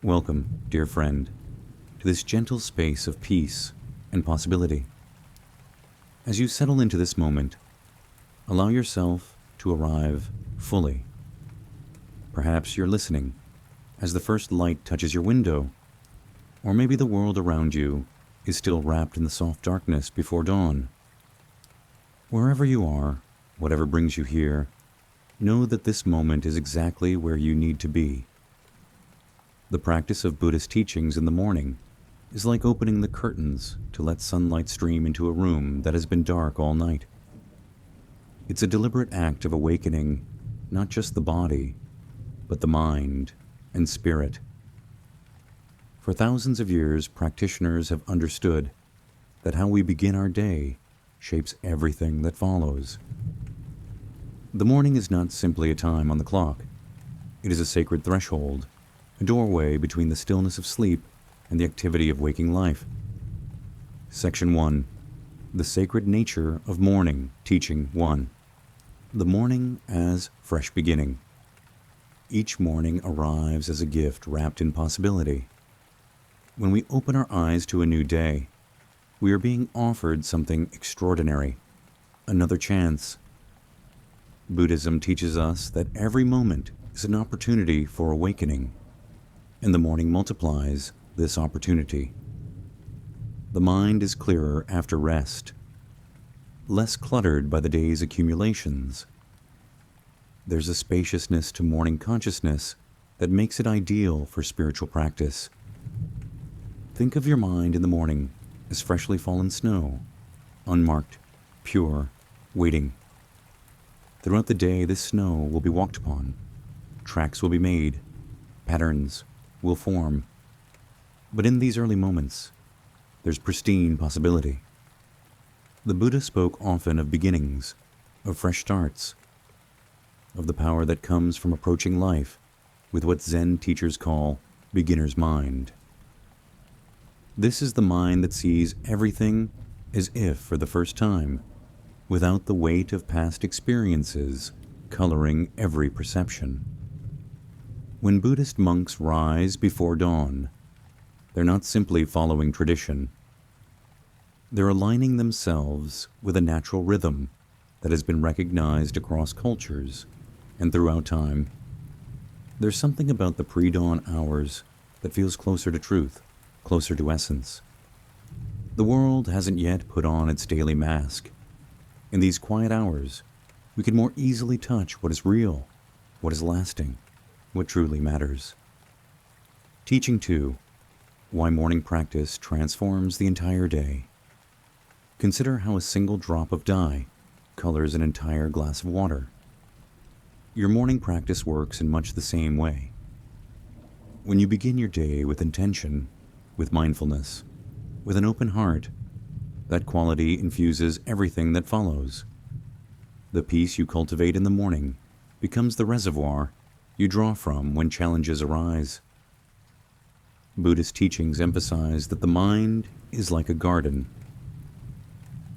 Welcome, dear friend, to this gentle space of peace and possibility. As you settle into this moment, allow yourself to arrive fully. Perhaps you're listening as the first light touches your window, or maybe the world around you is still wrapped in the soft darkness before dawn. Wherever you are, whatever brings you here, know that this moment is exactly where you need to be. The practice of Buddhist teachings in the morning is like opening the curtains to let sunlight stream into a room that has been dark all night. It's a deliberate act of awakening not just the body, but the mind and spirit. For thousands of years, practitioners have understood that how we begin our day shapes everything that follows. The morning is not simply a time on the clock. It is a sacred threshold, a doorway between the stillness of sleep and the activity of waking life. Section 1. The Sacred Nature of Morning, Teaching 1. The morning as fresh beginning. Each morning arrives as a gift wrapped in possibility. When we open our eyes to a new day, we are being offered something extraordinary, another chance. Buddhism teaches us that every moment is an opportunity for awakening, and the morning multiplies this opportunity. The mind is clearer after rest, less cluttered by the day's accumulations. There's a spaciousness to morning consciousness that makes it ideal for spiritual practice. Think of your mind in the morning as freshly fallen snow, unmarked, pure, waiting. Throughout the day, this snow will be walked upon. Tracks will be made. Patterns will form. But in these early moments, there's pristine possibility. The Buddha spoke often of beginnings, of fresh starts, of the power that comes from approaching life with what Zen teachers call beginner's mind. This is the mind that sees everything as if for the first time, without the weight of past experiences coloring every perception. When Buddhist monks rise before dawn, they're not simply following tradition. They're aligning themselves with a natural rhythm that has been recognized across cultures and throughout time. There's something about the pre-dawn hours that feels closer to truth, closer to essence. The world hasn't yet put on its daily mask. In these quiet hours, we can more easily touch what is real, what is lasting, what truly matters. Teaching 2. Why morning practice transforms the entire day. Consider how a single drop of dye colors an entire glass of water. Your morning practice works in much the same way. When you begin your day with intention, with mindfulness, with an open heart, that quality infuses everything that follows. The peace you cultivate in the morning becomes the reservoir you draw from when challenges arise. Buddhist teachings emphasize that the mind is like a garden.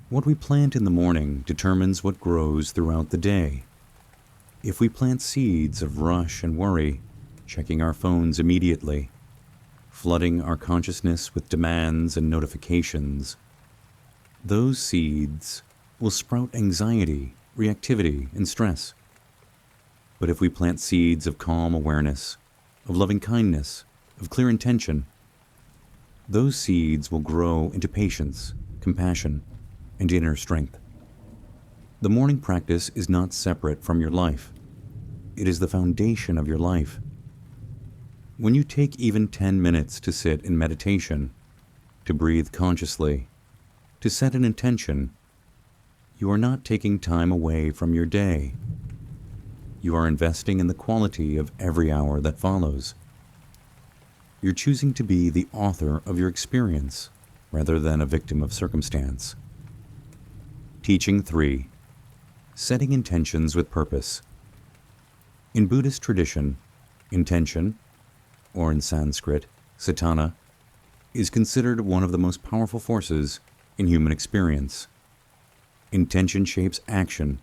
What we plant in the morning determines what grows throughout the day. If we plant seeds of rush and worry, checking our phones immediately, flooding our consciousness with demands and notifications, those seeds will sprout anxiety, reactivity, and stress. But if we plant seeds of calm awareness, of loving kindness, of clear intention, those seeds will grow into patience, compassion, and inner strength. The morning practice is not separate from your life. It is the foundation of your life. When you take even 10 minutes to sit in meditation, to breathe consciously, to set an intention, you are not taking time away from your day. You are investing in the quality of every hour that follows. You're choosing to be the author of your experience rather than a victim of circumstance. Teaching 3. Setting intentions with purpose. In Buddhist tradition, intention, or in Sanskrit, satana, is considered one of the most powerful forces in human experience. Intention shapes action,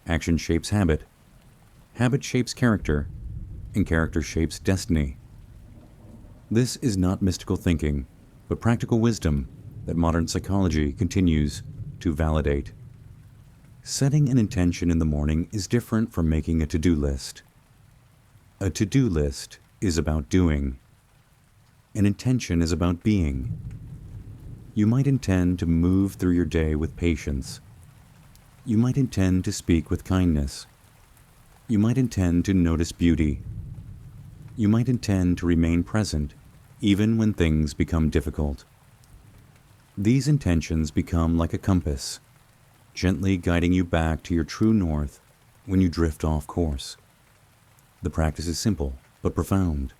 action shapes habit, habit shapes character, and character shapes destiny. This is not mystical thinking, but practical wisdom that modern psychology continues to validate. Setting an intention in the morning is different from making a to-do list. A to-do list is about doing. An intention is about being. You might intend to move through your day with patience. You might intend to speak with kindness. You might intend to notice beauty. You might intend to remain present even when things become difficult. These intentions become like a compass, gently guiding you back to your true north when you drift off course. The practice is simple but profound.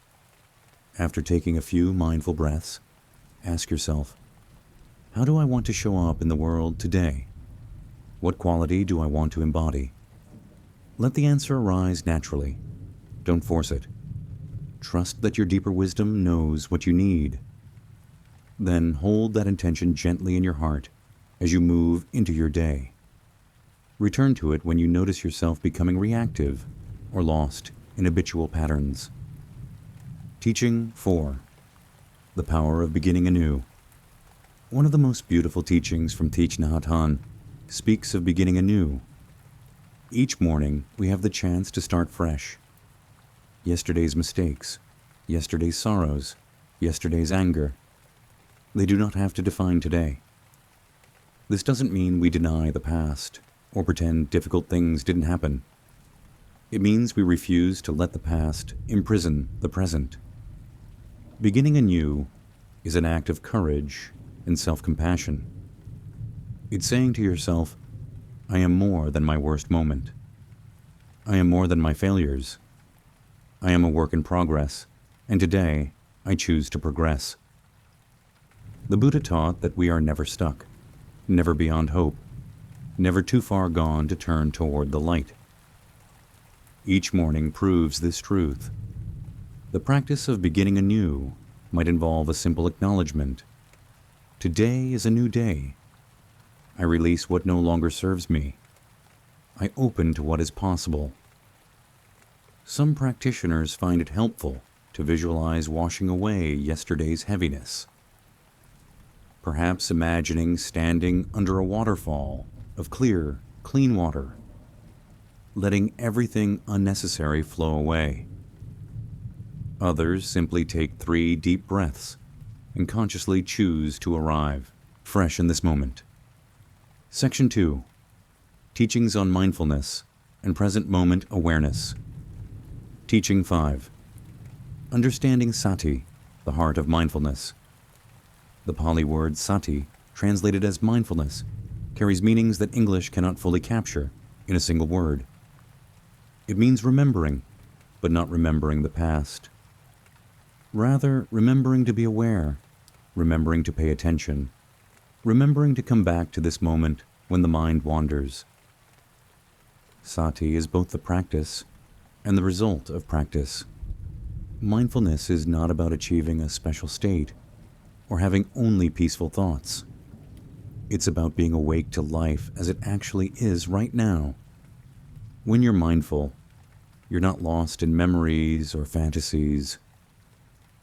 After taking a few mindful breaths, ask yourself, how do I want to show up in the world today? What quality do I want to embody? Let the answer arise naturally. Don't force it. Trust that your deeper wisdom knows what you need. Then hold that intention gently in your heart as you move into your day. Return to it when you notice yourself becoming reactive or lost in habitual patterns. Teaching 4. The Power of Beginning Anew. One of the most beautiful teachings from Thich Nhat Hanh speaks of beginning anew. Each morning we have the chance to start fresh. Yesterday's mistakes, yesterday's sorrows, yesterday's anger, they do not have to define today. This doesn't mean we deny the past or pretend difficult things didn't happen. It means we refuse to let the past imprison the present. Beginning anew is an act of courage and self-compassion. It's saying to yourself, I am more than my worst moment. I am more than my failures. I am a work in progress, and today I choose to progress. The Buddha taught that we are never stuck, never beyond hope, never too far gone to turn toward the light. Each morning proves this truth. The practice of beginning anew might involve a simple acknowledgement. Today is a new day. I release what no longer serves me. I open to what is possible. Some practitioners find it helpful to visualize washing away yesterday's heaviness. Perhaps imagining standing under a waterfall of clear, clean water, letting everything unnecessary flow away. Others simply take 3 deep breaths and consciously choose to arrive fresh in this moment. Section 2. Teachings on Mindfulness and Present Moment Awareness. Teaching 5. Understanding Sati, the heart of mindfulness. The Pali word sati, translated as mindfulness, carries meanings that English cannot fully capture in a single word. It means remembering, but not remembering the past. Rather, remembering to be aware, remembering to pay attention, remembering to come back to this moment when the mind wanders. Sati is both the practice and the result of practice. Mindfulness is not about achieving a special state or having only peaceful thoughts. It's about being awake to life as it actually is right now. When you're mindful, you're not lost in memories or fantasies.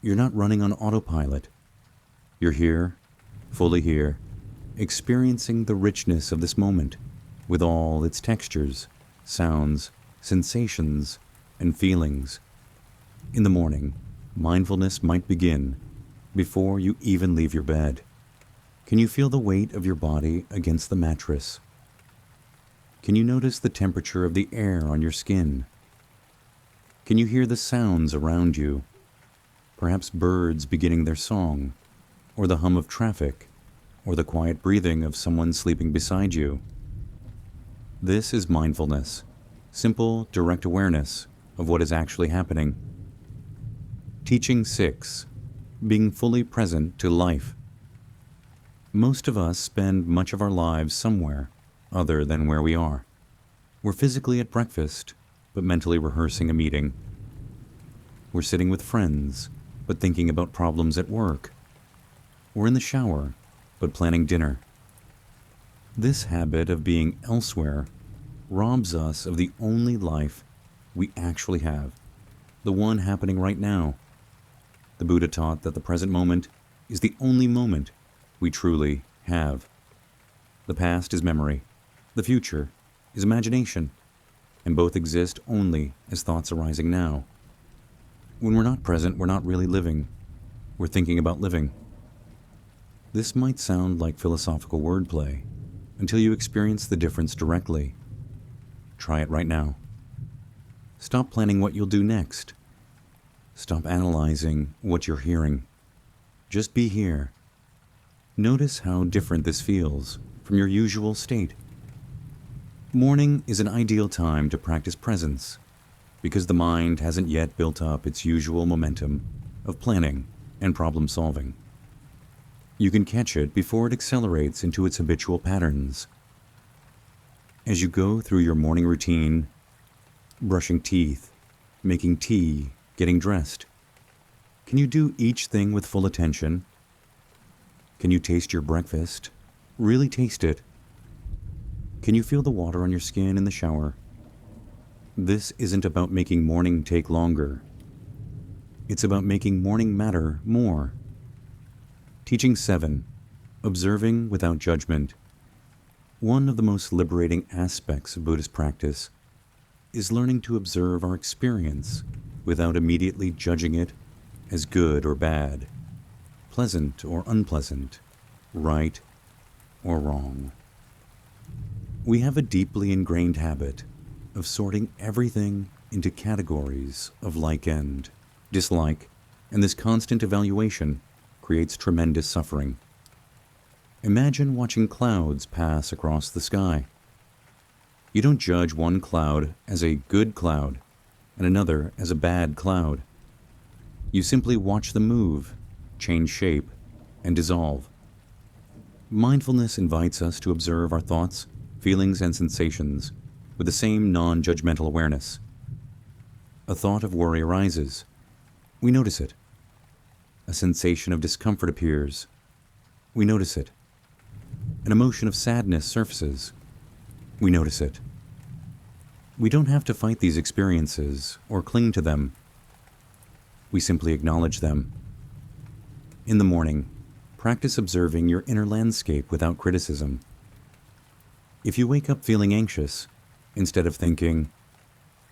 You're not running on autopilot. You're here, fully here, experiencing the richness of this moment with all its textures, sounds, sensations, and feelings. In the morning, mindfulness might begin before you even leave your bed. Can you feel the weight of your body against the mattress? Can you notice the temperature of the air on your skin? Can you hear the sounds around you? Perhaps birds beginning their song, or the hum of traffic, or the quiet breathing of someone sleeping beside you. This is mindfulness, simple, direct awareness of what is actually happening. Teaching 6. Being fully present to life. Most of us spend much of our lives somewhere other than where we are. We're physically at breakfast, but mentally rehearsing a meeting. We're sitting with friends, but thinking about problems at work. We're in the shower, but planning dinner. This habit of being elsewhere robs us of the only life we actually have, the one happening right now. The Buddha taught that the present moment is the only moment we truly have. The past is memory. The future is imagination, and both exist only as thoughts arising now. When we're not present, we're not really living. We're thinking about living. This might sound like philosophical wordplay until you experience the difference directly. Try it right now. Stop planning what you'll do next. Stop analyzing what you're hearing. Just be here. Notice how different this feels from your usual state. Morning is an ideal time to practice presence because the mind hasn't yet built up its usual momentum of planning and problem solving. You can catch it before it accelerates into its habitual patterns. As you go through your morning routine, brushing teeth, making tea, getting dressed, can you do each thing with full attention? Can you taste your breakfast? Really taste it. Can you feel the water on your skin in the shower? This isn't about making morning take longer. It's about making morning matter more. Teaching 7, observing without judgment. One of the most liberating aspects of Buddhist practice is learning to observe our experience without immediately judging it as good or bad, pleasant or unpleasant, right or wrong. We have a deeply ingrained habit of sorting everything into categories of like and dislike, and this constant evaluation creates tremendous suffering. Imagine watching clouds pass across the sky. You don't judge one cloud as a good cloud and another as a bad cloud. You simply watch them move, change shape, and dissolve. Mindfulness invites us to observe our thoughts, feelings, and sensations with the same non-judgmental awareness. A thought of worry arises. We notice it. A sensation of discomfort appears. We notice it. An emotion of sadness surfaces. We notice it. We don't have to fight these experiences or cling to them. We simply acknowledge them. In the morning, practice observing your inner landscape without criticism. If you wake up feeling anxious, instead of thinking,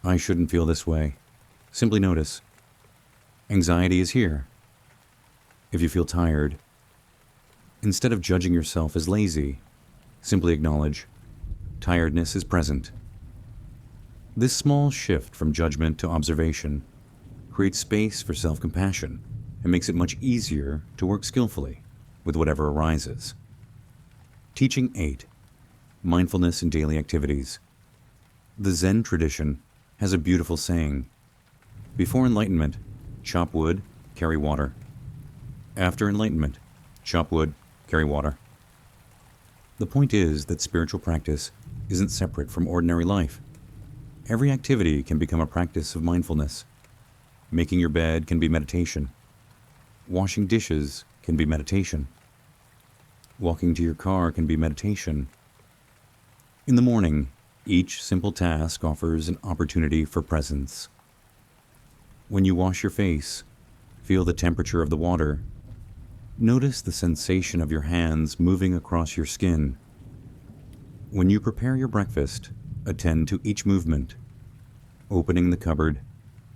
I shouldn't feel this way, simply notice, anxiety is here. If you feel tired, instead of judging yourself as lazy, simply acknowledge, tiredness is present. This small shift from judgment to observation creates space for self-compassion and makes it much easier to work skillfully with whatever arises. Teaching 8. Mindfulness in daily activities. The Zen tradition has a beautiful saying. Before enlightenment, chop wood, carry water. After enlightenment, chop wood, carry water. The point is that spiritual practice isn't separate from ordinary life. Every activity can become a practice of mindfulness. Making your bed can be meditation. Washing dishes can be meditation. Walking to your car can be meditation. In the morning, each simple task offers an opportunity for presence. When you wash your face, feel the temperature of the water. Notice the sensation of your hands moving across your skin. When you prepare your breakfast, attend to each movement. Opening the cupboard,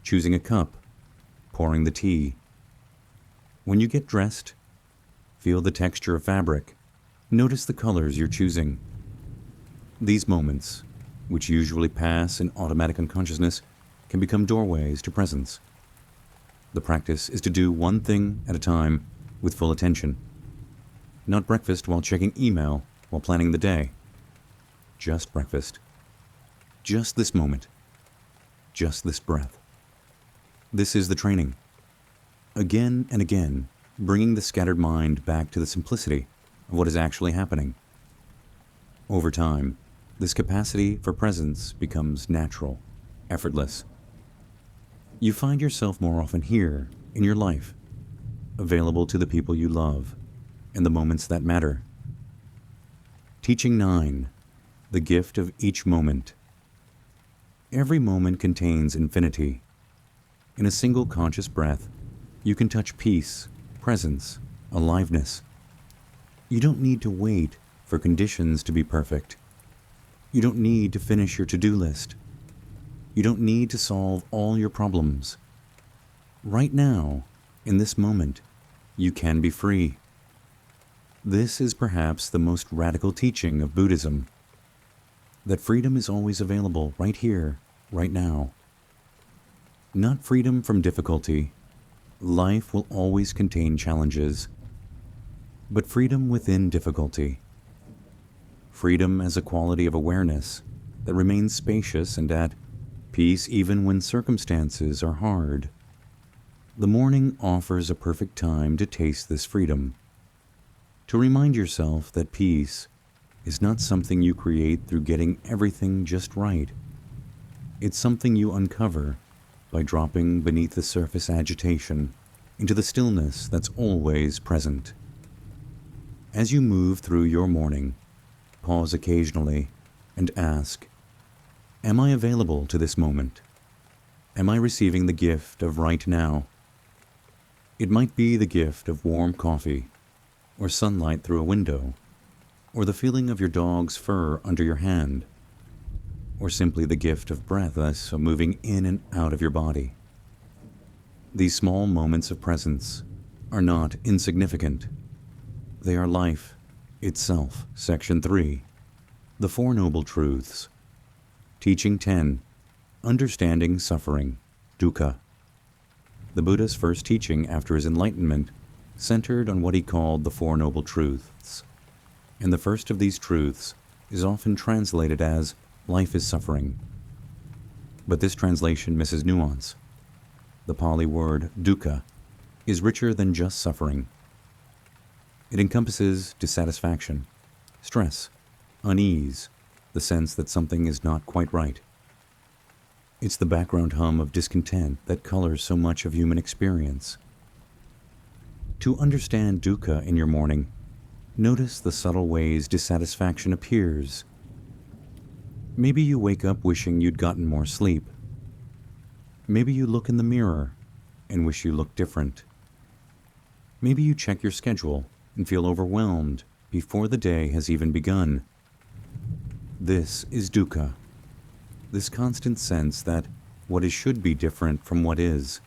choosing a cup, pouring the tea. When you get dressed, feel the texture of fabric. Notice the colors you're choosing. These moments, which usually pass in automatic unconsciousness, can become doorways to presence. The practice is to do one thing at a time with full attention. Not breakfast while checking email while planning the day. Just breakfast. Just this moment. Just this breath. This is the training. Again and again, bringing the scattered mind back to the simplicity of what is actually happening. Over time, this capacity for presence becomes natural, effortless. You find yourself more often here in your life, available to the people you love and the moments that matter. Teaching 9, the gift of each moment. Every moment contains infinity. In a single conscious breath, You can touch peace, presence, aliveness. You don't need to wait for conditions to be perfect. You don't need to finish your to-do list. You don't need to solve all your problems. Right now, in this moment, you can be free. This is perhaps the most radical teaching of Buddhism, that freedom is always available right here, right now. Not freedom from difficulty. Life will always contain challenges, but freedom within difficulty. Freedom as a quality of awareness that remains spacious and at peace even when circumstances are hard. The morning offers a perfect time to taste this freedom, to remind yourself that peace is not something you create through getting everything just right. It's something you uncover by dropping beneath the surface agitation into the stillness that's always present. As you move through your morning, pause occasionally and ask, am I available to this moment? Am I receiving the gift of right now? It might be the gift of warm coffee, or sunlight through a window, or the feeling of your dog's fur under your hand, or simply the gift of breath as moving in and out of your body. These small moments of presence are not insignificant. They are life itself. Section 3, The Four Noble Truths. Teaching 10, Understanding Suffering, Dukkha. The Buddha's first teaching after his enlightenment centered on what he called the Four Noble Truths. And the first of these truths is often translated as life is suffering. But this translation misses nuance. The Pali word dukkha is richer than just suffering. It encompasses dissatisfaction, stress, unease, the sense that something is not quite right. It's the background hum of discontent that colors so much of human experience. To understand dukkha in your morning, notice the subtle ways dissatisfaction appears. Maybe you wake up wishing you'd gotten more sleep. Maybe you look in the mirror and wish you looked different. Maybe you check your schedule and feel overwhelmed before the day has even begun. This is dukkha, this constant sense that what is should be different from what is.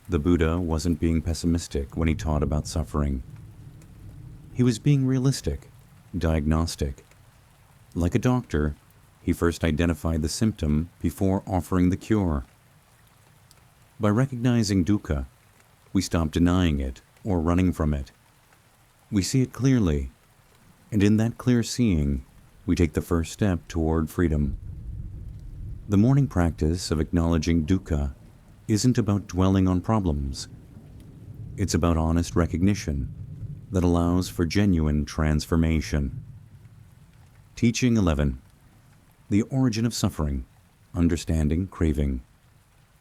The Buddha wasn't being pessimistic when he taught about suffering. He was being realistic, diagnostic. Like a doctor, he first identified the symptom before offering the cure. By recognizing dukkha, we stop denying it or running from it. We see it clearly, and in that clear seeing, we take the first step toward freedom. The morning practice of acknowledging dukkha isn't about dwelling on problems. It's about honest recognition that allows for genuine transformation. Teaching 11. The Origin of Suffering, Understanding Craving.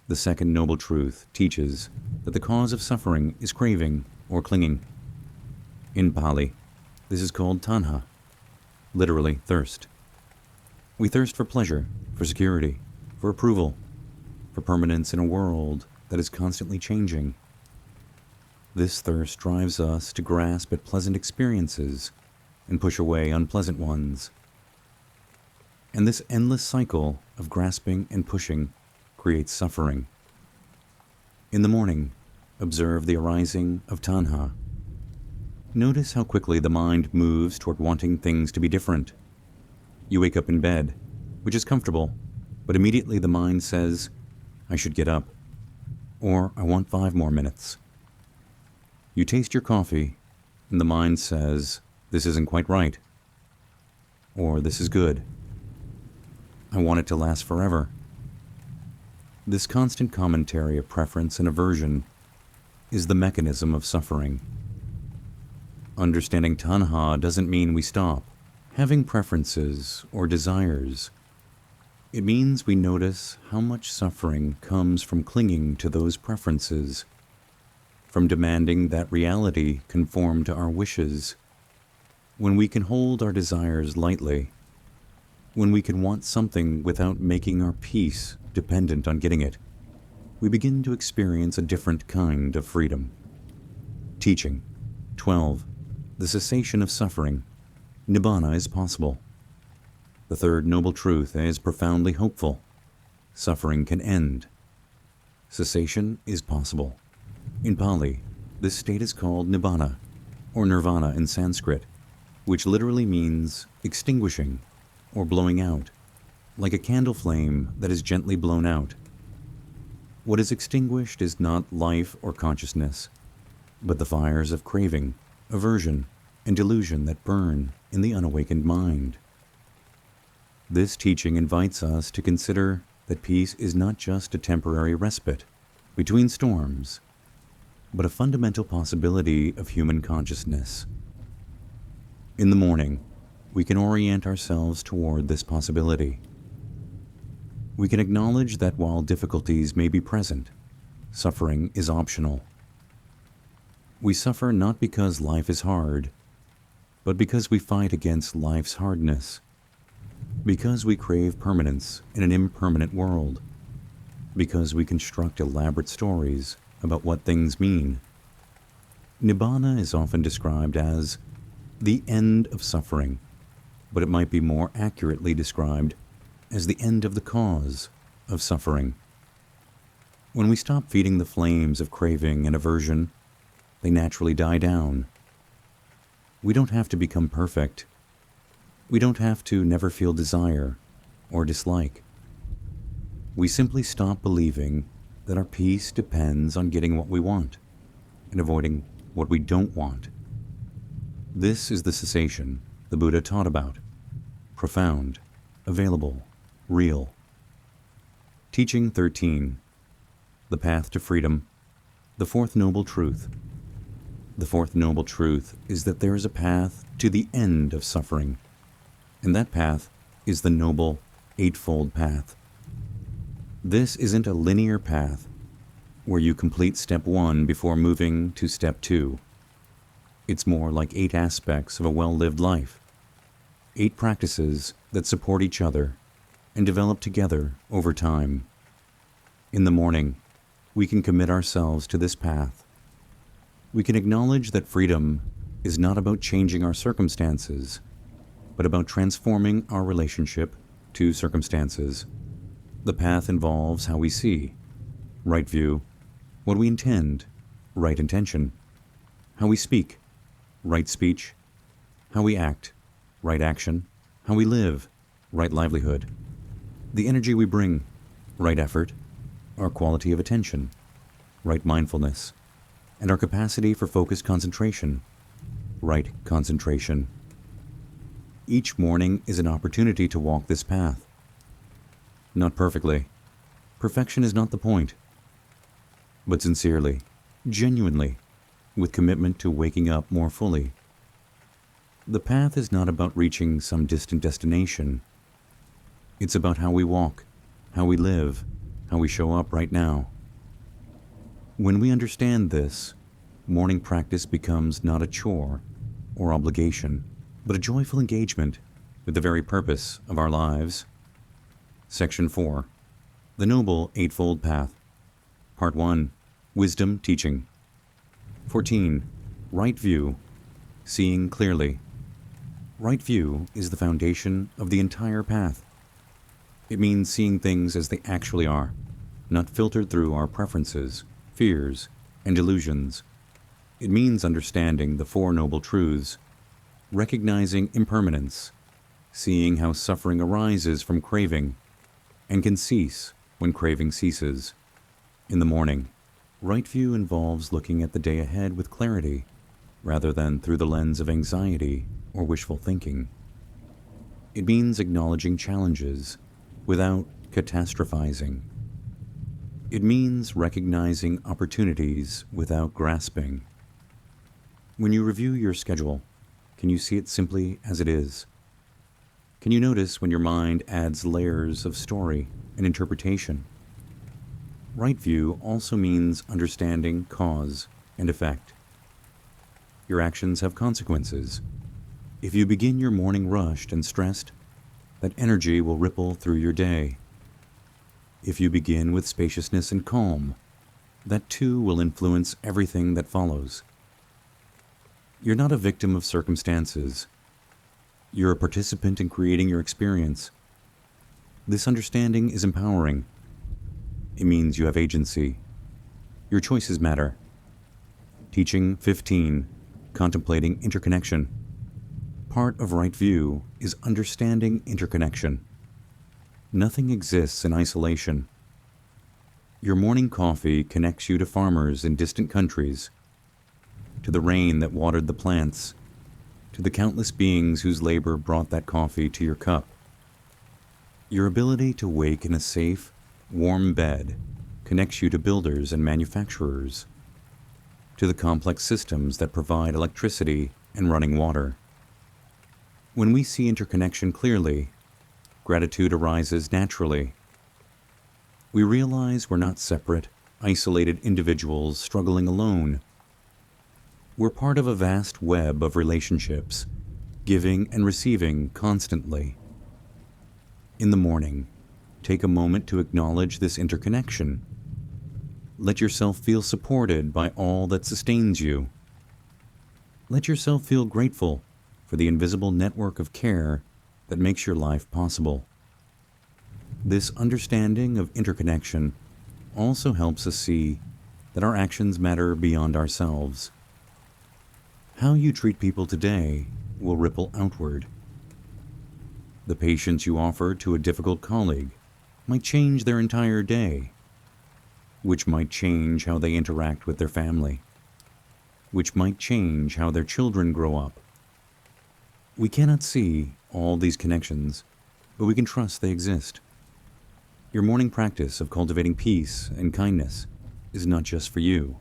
The second noble truth teaches that the cause of suffering is craving or clinging. In Pali, this is called tanha, literally thirst. We thirst for pleasure, for security, for approval, for permanence in a world that is constantly changing. This thirst drives us to grasp at pleasant experiences and push away unpleasant ones. And this endless cycle of grasping and pushing creates suffering. In the morning, observe the arising of tanha. Notice how quickly the mind moves toward wanting things to be different. You wake up in bed, which is comfortable, but immediately the mind says, I should get up, or I want 5 more minutes. You taste your coffee, and the mind says, this isn't quite right, or this is good. I want it to last forever. This constant commentary of preference and aversion is the mechanism of suffering. Understanding tanha doesn't mean we stop having preferences or desires. It means we notice how much suffering comes from clinging to those preferences, from demanding that reality conform to our wishes. When we can hold our desires lightly, when we can want something without making our peace dependent on getting it, we begin to experience a different kind of freedom. Teaching 12. The cessation of suffering. Nibbana is possible. The third noble truth is profoundly hopeful. Suffering can end. Cessation is possible. In Pali, this state is called Nibbana, or Nirvana in Sanskrit, which literally means extinguishing or blowing out, like a candle flame that is gently blown out. What is extinguished is not life or consciousness, but the fires of craving, aversion, and delusion that burn in the unawakened mind. This teaching invites us to consider that peace is not just a temporary respite between storms, but a fundamental possibility of human consciousness. In the morning, we can orient ourselves toward this possibility. We can acknowledge that while difficulties may be present, suffering is optional. We suffer not because life is hard, but because we fight against life's hardness, because we crave permanence in an impermanent world, because we construct elaborate stories about what things mean. Nibbana is often described as the end of suffering, but it might be more accurately described as the end of the cause of suffering. When we stop feeding the flames of craving and aversion, they naturally die down. We don't have to become perfect. We don't have to never feel desire or dislike. We simply stop believing that our peace depends on getting what we want and avoiding what we don't want. This is the cessation the Buddha taught about. Profound, available, real. Teaching 13. The path to freedom. The fourth noble truth. The fourth noble truth is that there is a path to the end of suffering, and that path is the noble Eightfold path. This isn't a linear path where you complete step 1 before moving to step 2. It's more like 8 aspects of a well-lived life, 8 practices that support each other and develop together over time. In the morning, we can commit ourselves to this path. We can acknowledge that freedom is not about changing our circumstances, but about transforming our relationship to circumstances. The path involves how we see, right view, what we intend, right intention, how we speak, right speech, how we act, right action, how we live, right livelihood, the energy we bring, right effort, our quality of attention, right mindfulness, and our capacity for focused concentration, right concentration. Each morning is an opportunity to walk this path. Not perfectly. Perfection is not the point. But sincerely, genuinely, with commitment to waking up more fully. The path is not about reaching some distant destination. It's about how we walk, how we live, how we show up right now. When we understand this, morning practice becomes not a chore or obligation, but a joyful engagement with the very purpose of our lives. Section 4. The Noble Eightfold Path. Part 1. Wisdom Teaching. 14. Right View. Seeing clearly. Right view is the foundation of the entire path. It means seeing things as they actually are, not filtered through our preferences, fears, and delusions. It means understanding the Four Noble Truths, recognizing impermanence, seeing how suffering arises from craving, and can cease when craving ceases. In the morning, right view involves looking at the day ahead with clarity, rather than through the lens of anxiety or wishful thinking. It means acknowledging challenges without catastrophizing. It means recognizing opportunities without grasping. When you review your schedule, can you see it simply as it is? Can you notice when your mind adds layers of story and interpretation? Right view also means understanding cause and effect. Your actions have consequences. If you begin your morning rushed and stressed, that energy will ripple through your day. If you begin with spaciousness and calm, that too will influence everything that follows. You're not a victim of circumstances. You're a participant in creating your experience. This understanding is empowering. It means you have agency. Your choices matter. Teaching 15, contemplating interconnection. Part of right view is understanding interconnection. Nothing exists in isolation. Your morning coffee connects you to farmers in distant countries, to the rain that watered the plants, to the countless beings whose labor brought that coffee to your cup. Your ability to wake in a safe, warm bed connects you to builders and manufacturers, to the complex systems that provide electricity and running water. When we see interconnection clearly, gratitude arises naturally. We realize we're not separate, isolated individuals struggling alone. We're part of a vast web of relationships, giving and receiving constantly. In the morning, take a moment to acknowledge this interconnection. Let yourself feel supported by all that sustains you. Let yourself feel grateful for the invisible network of care that makes your life possible. This understanding of interconnection also helps us see that our actions matter beyond ourselves. How you treat people today will ripple outward. The patience you offer to a difficult colleague might change their entire day, which might change how they interact with their family, which might change how their children grow up. We cannot see all these connections, but we can trust they exist. Your morning practice of cultivating peace and kindness is not just for you.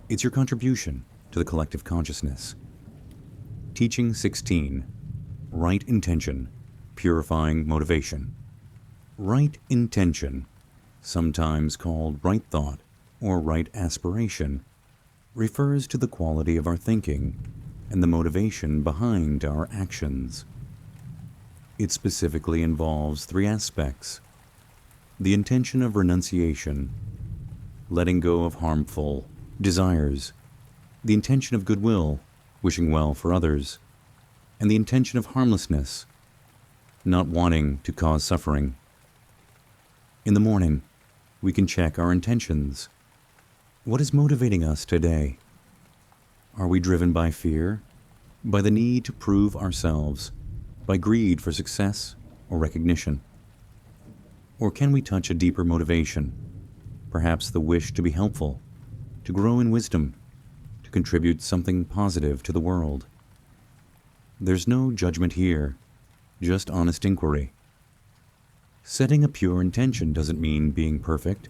It's your contribution to the collective consciousness. Teaching 16, right intention, purifying motivation. Right intention, sometimes called right thought or right aspiration, refers to the quality of our thinking and the motivation behind our actions. It specifically involves 3 aspects: the intention of renunciation, letting go of harmful desires, the intention of goodwill, wishing well for others, and the intention of harmlessness, not wanting to cause suffering. In the morning, we can check our intentions. What is motivating us today? Are we driven by fear, by the need to prove ourselves, by greed for success or recognition? Or can we touch a deeper motivation, perhaps the wish to be helpful, to grow in wisdom, to contribute something positive to the world? There's no judgment here, just honest inquiry. Setting a pure intention doesn't mean being perfect.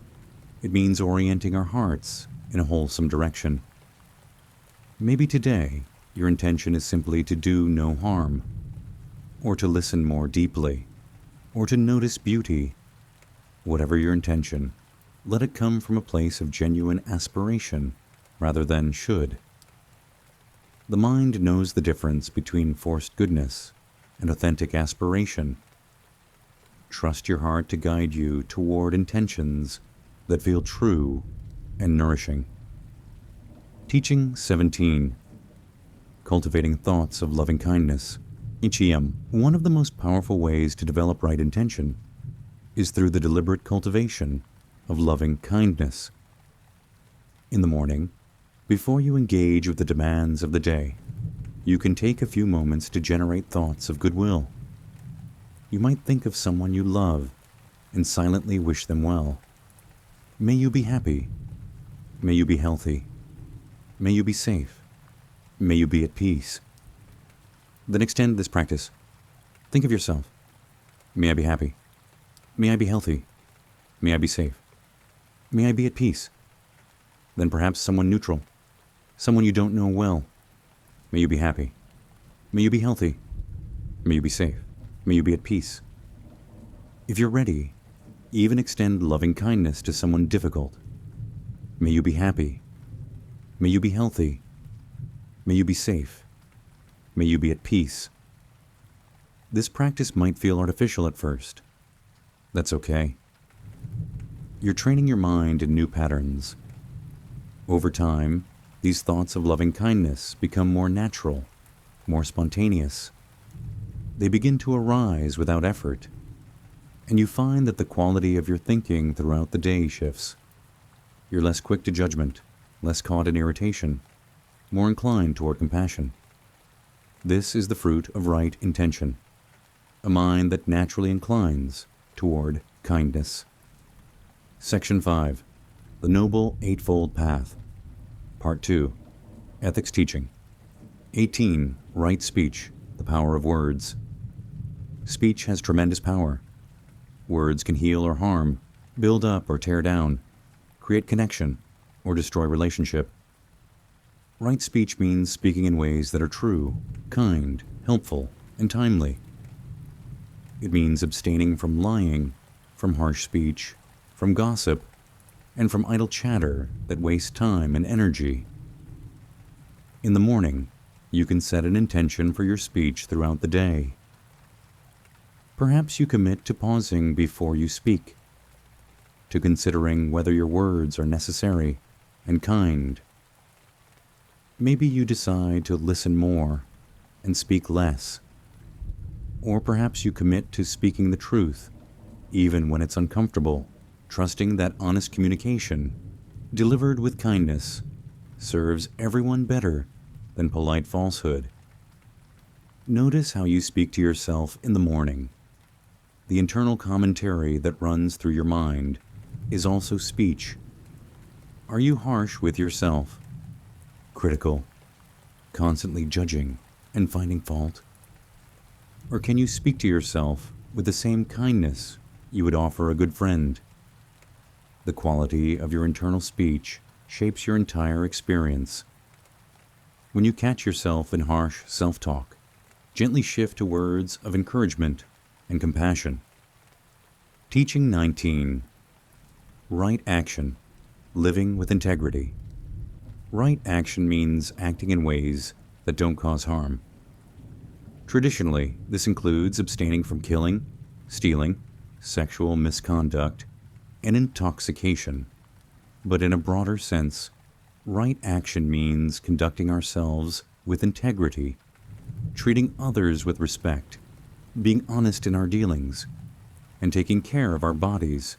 It means orienting our hearts in a wholesome direction. Maybe today, your intention is simply to do no harm, or to listen more deeply, or to notice beauty. Whatever your intention, let it come from a place of genuine aspiration rather than should. The mind knows the difference between forced goodness and authentic aspiration. Trust your heart to guide you toward intentions that feel true and nourishing. Teaching 17, cultivating thoughts of loving kindness. Ichiyam, one of the most powerful ways to develop right intention is through the deliberate cultivation of loving kindness. In the morning, before you engage with the demands of the day, you can take a few moments to generate thoughts of goodwill. You might think of someone you love and silently wish them well. May you be happy. May you be healthy. May you be safe. May you be at peace. Then extend this practice. Think of yourself. May I be happy. May I be healthy. May I be safe. May I be at peace. Then perhaps someone neutral, someone you don't know well. May you be happy. May you be healthy. May you be safe. May you be at peace. If you're ready, even extend loving kindness to someone difficult. May you be happy. May you be healthy. May you be safe. May you be at peace. This practice might feel artificial at first. That's okay. You're training your mind in new patterns. Over time, these thoughts of loving kindness become more natural, more spontaneous. They begin to arise without effort, and you find that the quality of your thinking throughout the day shifts. You're less quick to judgment, less caught in irritation, more inclined toward compassion. This is the fruit of right intention, a mind that naturally inclines toward kindness. Section 5. The Noble Eightfold Path. Part 2. Ethics Teaching. 18. Right Speech, the Power of Words. Speech has tremendous power. Words can heal or harm, build up or tear down, create connection, or destroy relationship. Right speech means speaking in ways that are true, kind, helpful, and timely. It means abstaining from lying, from harsh speech, from gossip, and from idle chatter that wastes time and energy. In the morning, you can set an intention for your speech throughout the day. Perhaps you commit to pausing before you speak, to considering whether your words are necessary and kind. Maybe you decide to listen more and speak less. Or perhaps you commit to speaking the truth, even when it's uncomfortable, trusting that honest communication, delivered with kindness, serves everyone better than polite falsehood. Notice how you speak to yourself in the morning. The internal commentary that runs through your mind is also speech. Are you harsh with yourself? Critical, constantly judging and finding fault? Or can you speak to yourself with the same kindness you would offer a good friend? The quality of your internal speech shapes your entire experience. When you catch yourself in harsh self-talk, gently shift to words of encouragement and compassion. Teaching 19. Right action, living with integrity. Right action means acting in ways that don't cause harm. Traditionally, this includes abstaining from killing, stealing, sexual misconduct, and intoxication. But in a broader sense, right action means conducting ourselves with integrity, treating others with respect, being honest in our dealings, and taking care of our bodies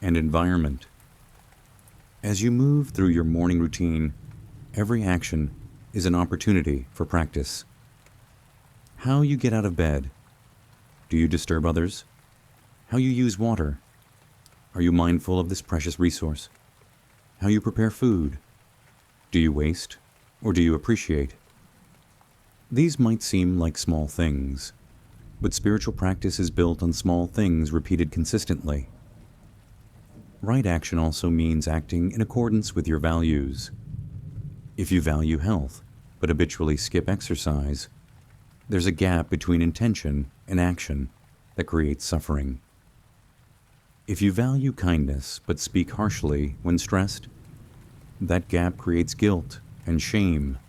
and environment. As you move through your morning routine, every action is an opportunity for practice. How you get out of bed. Do you disturb others? How you use water. Are you mindful of this precious resource? How you prepare food. Do you waste or do you appreciate? These might seem like small things, but spiritual practice is built on small things repeated consistently. Right action also means acting in accordance with your values. If you value health, but habitually skip exercise, there's a gap between intention and action that creates suffering. If you value kindness, but speak harshly when stressed, that gap creates guilt and shame.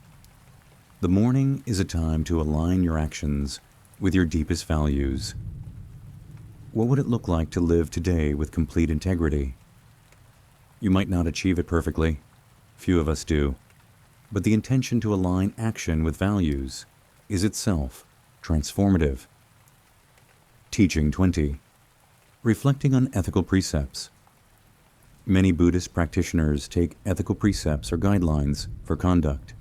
The morning is a time to align your actions with your deepest values. What would it look like to live today with complete integrity? You might not achieve it perfectly. Few of us do. But the intention to align action with values is itself transformative. Teaching 20. Reflecting on ethical precepts. Many Buddhist practitioners take ethical precepts or guidelines for conduct.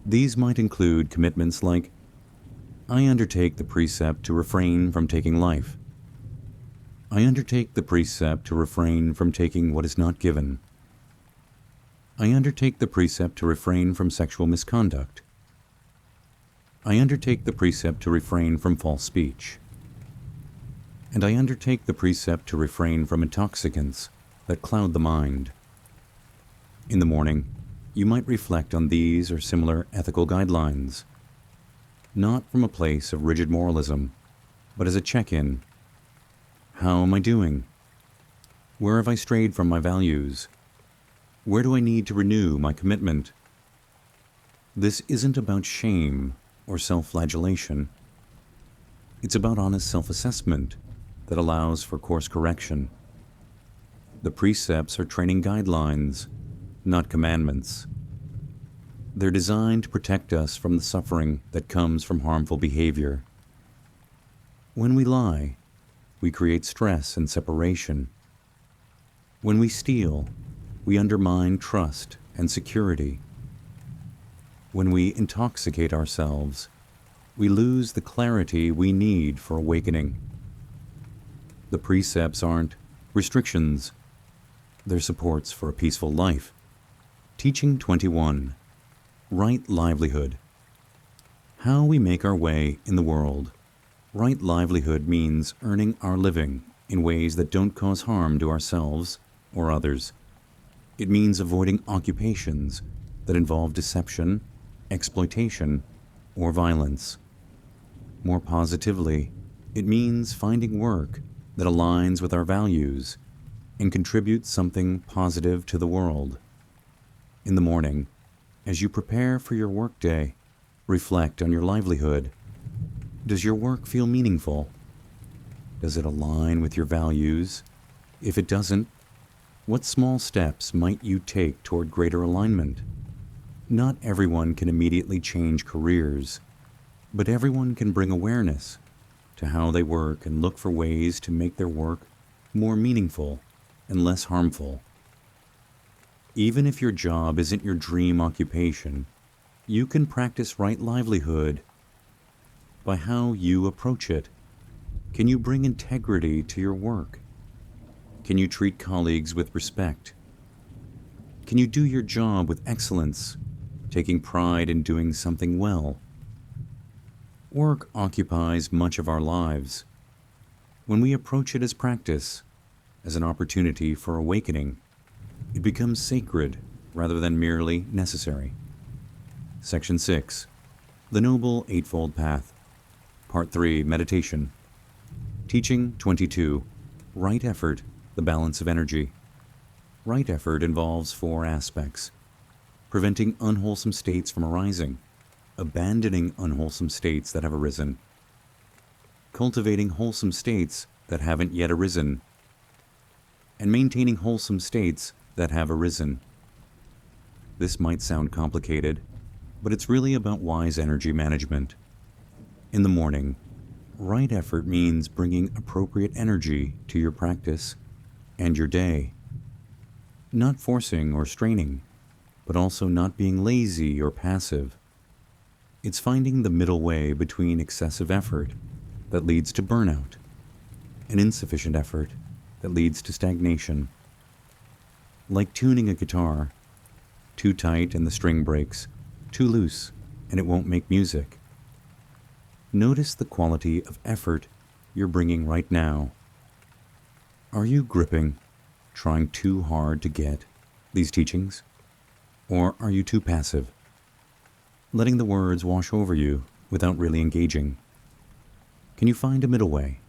These might include commitments like, I undertake the precept to refrain from taking life. I undertake the precept to refrain from taking what is not given. I undertake the precept to refrain from sexual misconduct. I undertake the precept to refrain from false speech. And I undertake the precept to refrain from intoxicants that cloud the mind. In the morning, you might reflect on these or similar ethical guidelines, not from a place of rigid moralism, but as a check-in. How am I doing? Where have I strayed from my values? Where do I need to renew my commitment? This isn't about shame or self-flagellation. It's about honest self-assessment that allows for course correction. The precepts are training guidelines, not commandments. They're designed to protect us from the suffering that comes from harmful behavior. When we lie, we create stress and separation. When we steal, we undermine trust and security. When we intoxicate ourselves, we lose the clarity we need for awakening. The precepts aren't restrictions, they're supports for a peaceful life. Teaching 21. Right livelihood. How we make our way in the world. Right livelihood means earning our living in ways that don't cause harm to ourselves or others. It means avoiding occupations that involve deception, exploitation, or violence. More positively, it means finding work that aligns with our values and contributes something positive to the world. In the morning, as you prepare for your workday, reflect on your livelihood. Does your work feel meaningful? Does it align with your values? If it doesn't, what small steps might you take toward greater alignment? Not everyone can immediately change careers, but everyone can bring awareness to how they work and look for ways to make their work more meaningful and less harmful. Even if your job isn't your dream occupation, you can practice right livelihood by how you approach it. Can you bring integrity to your work? Can you treat colleagues with respect? Can you do your job with excellence, taking pride in doing something well? Work occupies much of our lives. When we approach it as practice, as an opportunity for awakening, it becomes sacred rather than merely necessary. Section 6. The Noble Eightfold Path. Part 3. Meditation. Teaching 22. Right effort, the balance of energy. Right effort involves 4 aspects: preventing unwholesome states from arising, abandoning unwholesome states that have arisen, cultivating wholesome states that haven't yet arisen, and maintaining wholesome states that have arisen. This might sound complicated, but it's really about wise energy management. In the morning, right effort means bringing appropriate energy to your practice and your day. Not forcing or straining, but also not being lazy or passive. It's finding the middle way between excessive effort that leads to burnout and insufficient effort that leads to stagnation. Like tuning a guitar, too tight and the string breaks, too loose and it won't make music. Notice the quality of effort you're bringing right now. Are you gripping, trying too hard to get these teachings? Or are you too passive, letting the words wash over you without really engaging? Can you find a middle way?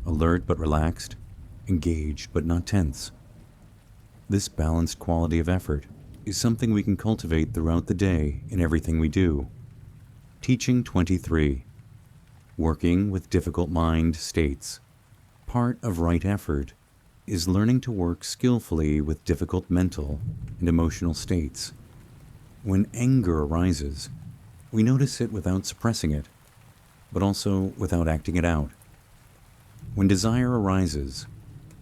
Alert but relaxed, engaged but not tense. This balanced quality of effort is something we can cultivate throughout the day in everything we do. Teaching 23. Working with difficult mind states. Part of right effort is learning to work skillfully with difficult mental and emotional states. When anger arises, we notice it without suppressing it, but also without acting it out. When desire arises,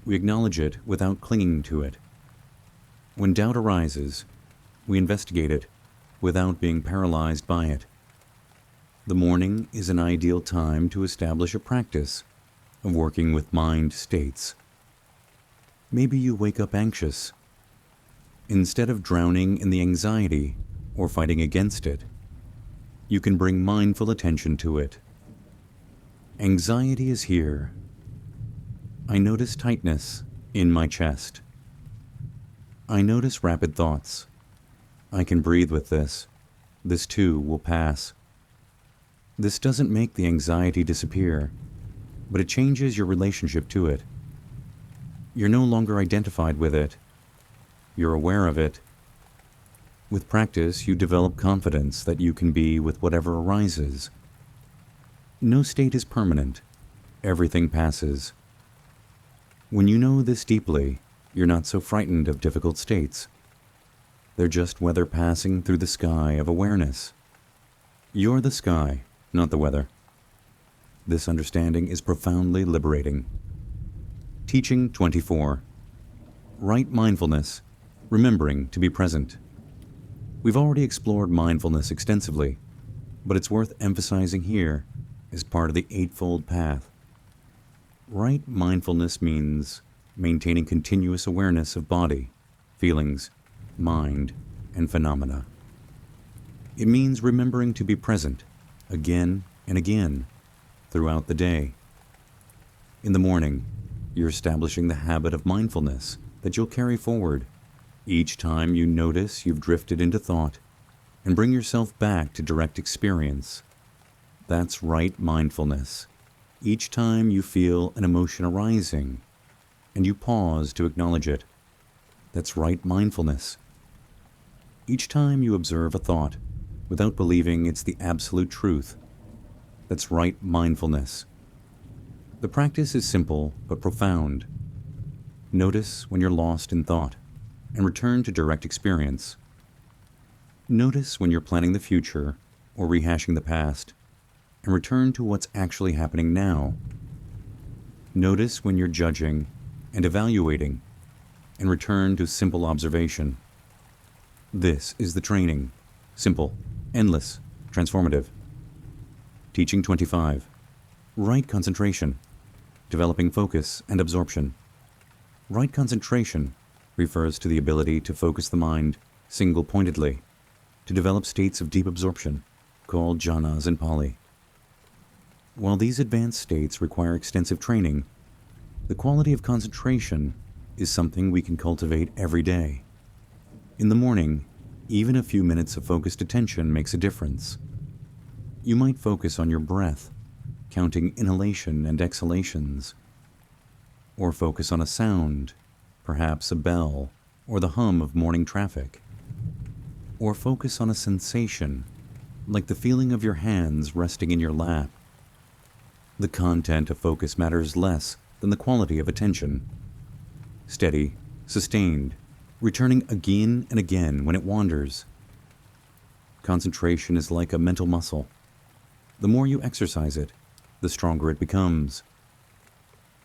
we acknowledge it without clinging to it. When doubt arises, we investigate it without being paralyzed by it. The morning is an ideal time to establish a practice of working with mind states. Maybe you wake up anxious. Instead of drowning in the anxiety or fighting against it, you can bring mindful attention to it. Anxiety is here. I notice tightness in my chest. I notice rapid thoughts. I can breathe with this. This too will pass. This doesn't make the anxiety disappear, but it changes your relationship to it. You're no longer identified with it. You're aware of it. With practice, you develop confidence that you can be with whatever arises. No state is permanent. Everything passes. When you know this deeply, You're not so frightened of difficult states. They're just weather passing through the sky of awareness. You're the sky, not the weather. This understanding is profoundly liberating. Teaching 24. Right mindfulness, remembering to be present. We've already explored mindfulness extensively, but it's worth emphasizing here as part of the Eightfold path. Right mindfulness means maintaining continuous awareness of body, feelings, mind, and phenomena. It means remembering to be present again and again throughout the day. In the morning, you're establishing the habit of mindfulness that you'll carry forward each time you notice you've drifted into thought and bring yourself back to direct experience. That's right mindfulness. Each time you feel an emotion arising and you pause to acknowledge it, that's right mindfulness. Each time you observe a thought without believing it's the absolute truth, that's right mindfulness. The practice is simple but profound. Notice when you're lost in thought and return to direct experience. Notice when you're planning the future or rehashing the past and return to what's actually happening now. Notice when you're judging and evaluating and return to simple observation. This is the training. Simple, endless, transformative. Teaching 25. Right concentration. Developing focus and absorption. Right concentration refers to the ability to focus the mind single-pointedly, to develop states of deep absorption, called jhanas in Pali. While these advanced states require extensive training, the quality of concentration is something we can cultivate every day. In the morning, even a few minutes of focused attention makes a difference. You might focus on your breath, counting inhalation and exhalations, or focus on a sound, perhaps a bell or the hum of morning traffic, or focus on a sensation, like the feeling of your hands resting in your lap. The content of focus matters less than the quality of attention. Steady, sustained, returning again and again when it wanders. Concentration is like a mental muscle. The more you exercise it, the stronger it becomes.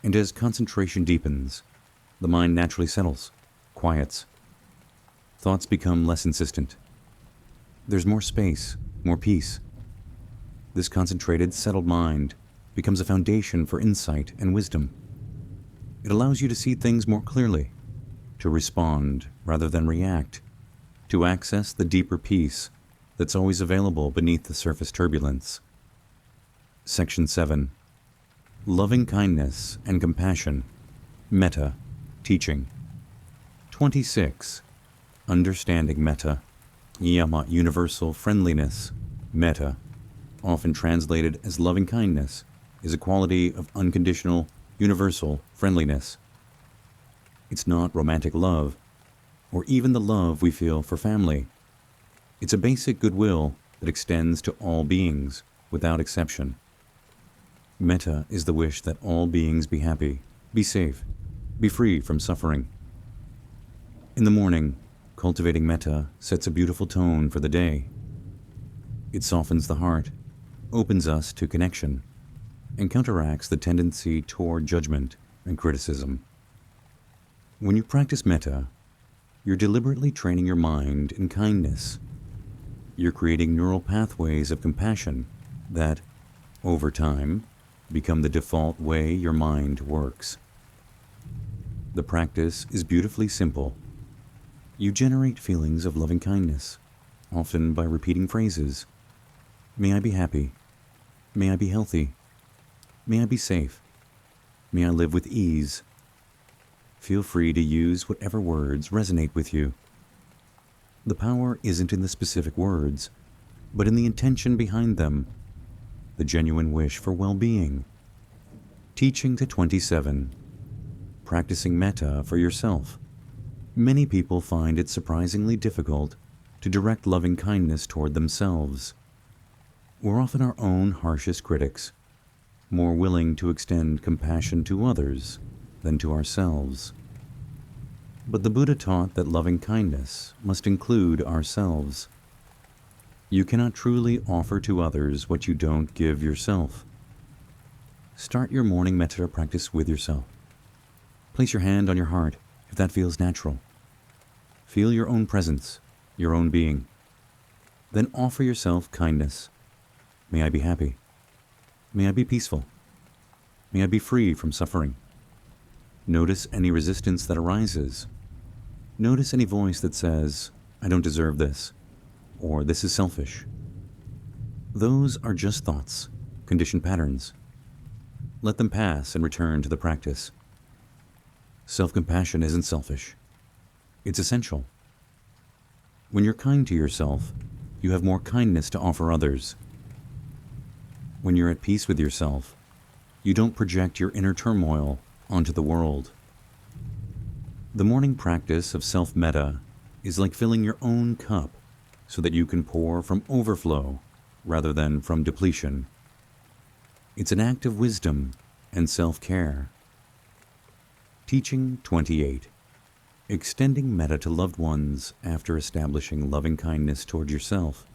And as concentration deepens, the mind naturally settles, quiets. Thoughts become less insistent. There's more space, more peace. This concentrated, settled mind becomes a foundation for insight and wisdom. It allows you to see things more clearly, to respond rather than react, to access the deeper peace that's always available beneath the surface turbulence. Section 7. Loving kindness and compassion. Metta. Teaching. 26. Understanding metta. Yama, universal friendliness. Metta, often translated as loving kindness, is a quality of unconditional, universal friendliness. It's not romantic love, or even the love we feel for family. It's a basic goodwill that extends to all beings, without exception. Metta is the wish that all beings be happy, be safe, be free from suffering. In the morning, cultivating metta sets a beautiful tone for the day. It softens the heart, opens us to connection, and counteracts the tendency toward judgment and criticism. When you practice metta, you're deliberately training your mind in kindness. You're creating neural pathways of compassion that, over time, become the default way your mind works. The practice is beautifully simple. You generate feelings of loving kindness, often by repeating phrases. May I be happy. May I be healthy. May I be safe. May I live with ease. Feel free to use whatever words resonate with you. The power isn't in the specific words, but in the intention behind them, the genuine wish for well-being. Teaching to 27. Practicing metta for yourself. Many people find it surprisingly difficult to direct loving kindness toward themselves. We're often our own harshest critics, more willing to extend compassion to others than to ourselves. But the Buddha taught that loving kindness must include ourselves. You cannot truly offer to others what you don't give yourself. Start your morning metta practice with yourself. Place your hand on your heart if that feels natural. Feel your own presence, your own being. Then offer yourself kindness. May I be happy. May I be peaceful. May I be free from suffering. Notice any resistance that arises. Notice any voice that says, I don't deserve this, or this is selfish. Those are just thoughts, conditioned patterns. Let them pass and return to the practice. Self-compassion isn't selfish. It's essential. When you're kind to yourself, you have more kindness to offer others. When you're at peace with yourself, you don't project your inner turmoil onto the world. The morning practice of self-metta is like filling your own cup so that you can pour from overflow rather than from depletion. It's an act of wisdom and self-care. Teaching 28. Extending metta to loved ones after establishing loving kindness toward yourself.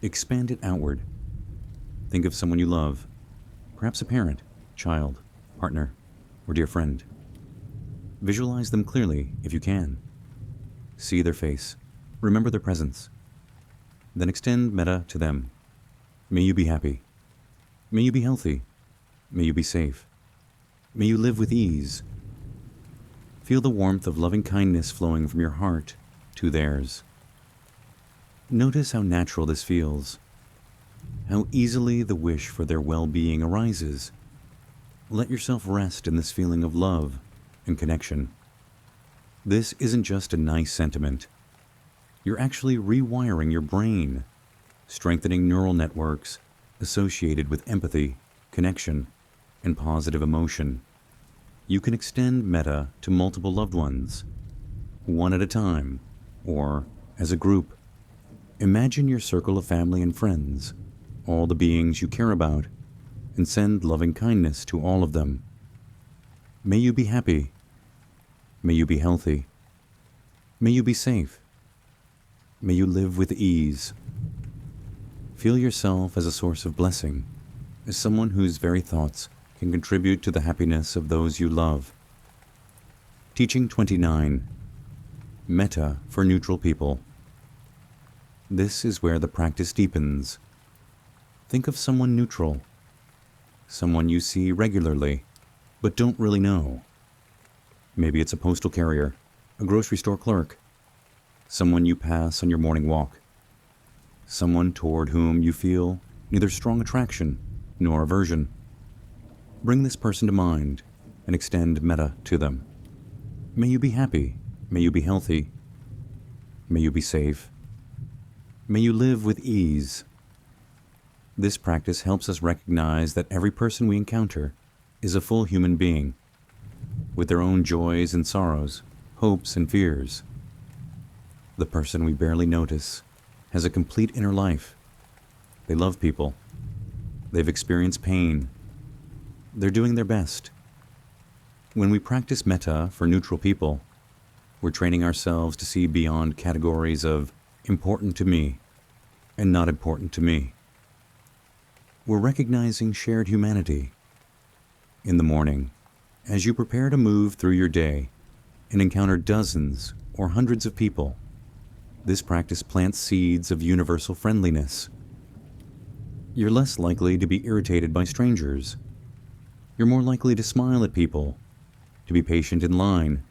Expand it outward. Think of someone you love, perhaps a parent, child, partner, or dear friend. Visualize them clearly if you can. See their face. Remember their presence. Then extend metta to them. May you be happy. May you be healthy. May you be safe. May you live with ease. Feel the warmth of loving kindness flowing from your heart to theirs. Notice how natural this feels. How easily the wish for their well-being arises. Let yourself rest in this feeling of love and connection. This isn't just a nice sentiment. You're actually rewiring your brain, strengthening neural networks associated with empathy, connection, and positive emotion. You can extend metta to multiple loved ones, one at a time, or as a group. Imagine your circle of family and friends, all the beings you care about, and send loving kindness to all of them. May you be happy. May you be healthy. May you be safe. May you live with ease. Feel yourself as a source of blessing, as someone whose very thoughts can contribute to the happiness of those you love. Teaching 29. Metta for neutral people. This is where the practice deepens. Think of someone neutral, someone you see regularly, but don't really know. Maybe it's a postal carrier, a grocery store clerk, someone you pass on your morning walk, someone toward whom you feel neither strong attraction nor aversion. Bring this person to mind and extend metta to them. May you be happy. May you be healthy. May you be safe. May you live with ease. This practice helps us recognize that every person we encounter is a full human being, with their own joys and sorrows, hopes and fears. The person we barely notice has a complete inner life. They love people. They've experienced pain. They're doing their best. When we practice metta for neutral people, we're training ourselves to see beyond categories of important to me and not important to me. We're recognizing shared humanity. In the morning, as you prepare to move through your day and encounter dozens or hundreds of people, this practice plants seeds of universal friendliness. You're less likely to be irritated by strangers. You're more likely to smile at people, to be patient in line,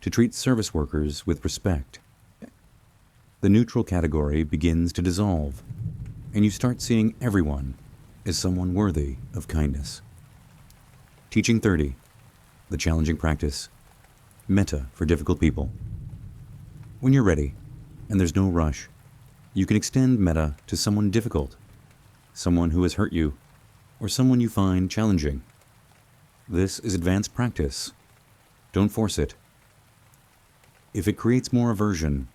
to treat service workers with respect. The neutral category begins to dissolve, and you start seeing everyone as someone worthy of kindness. Teaching 30. The challenging practice. Metta for difficult people. When you're ready, and there's no rush, you can extend metta to someone difficult, someone who has hurt you, or someone you find challenging. This is advanced practice. Don't force it. If it creates more aversion,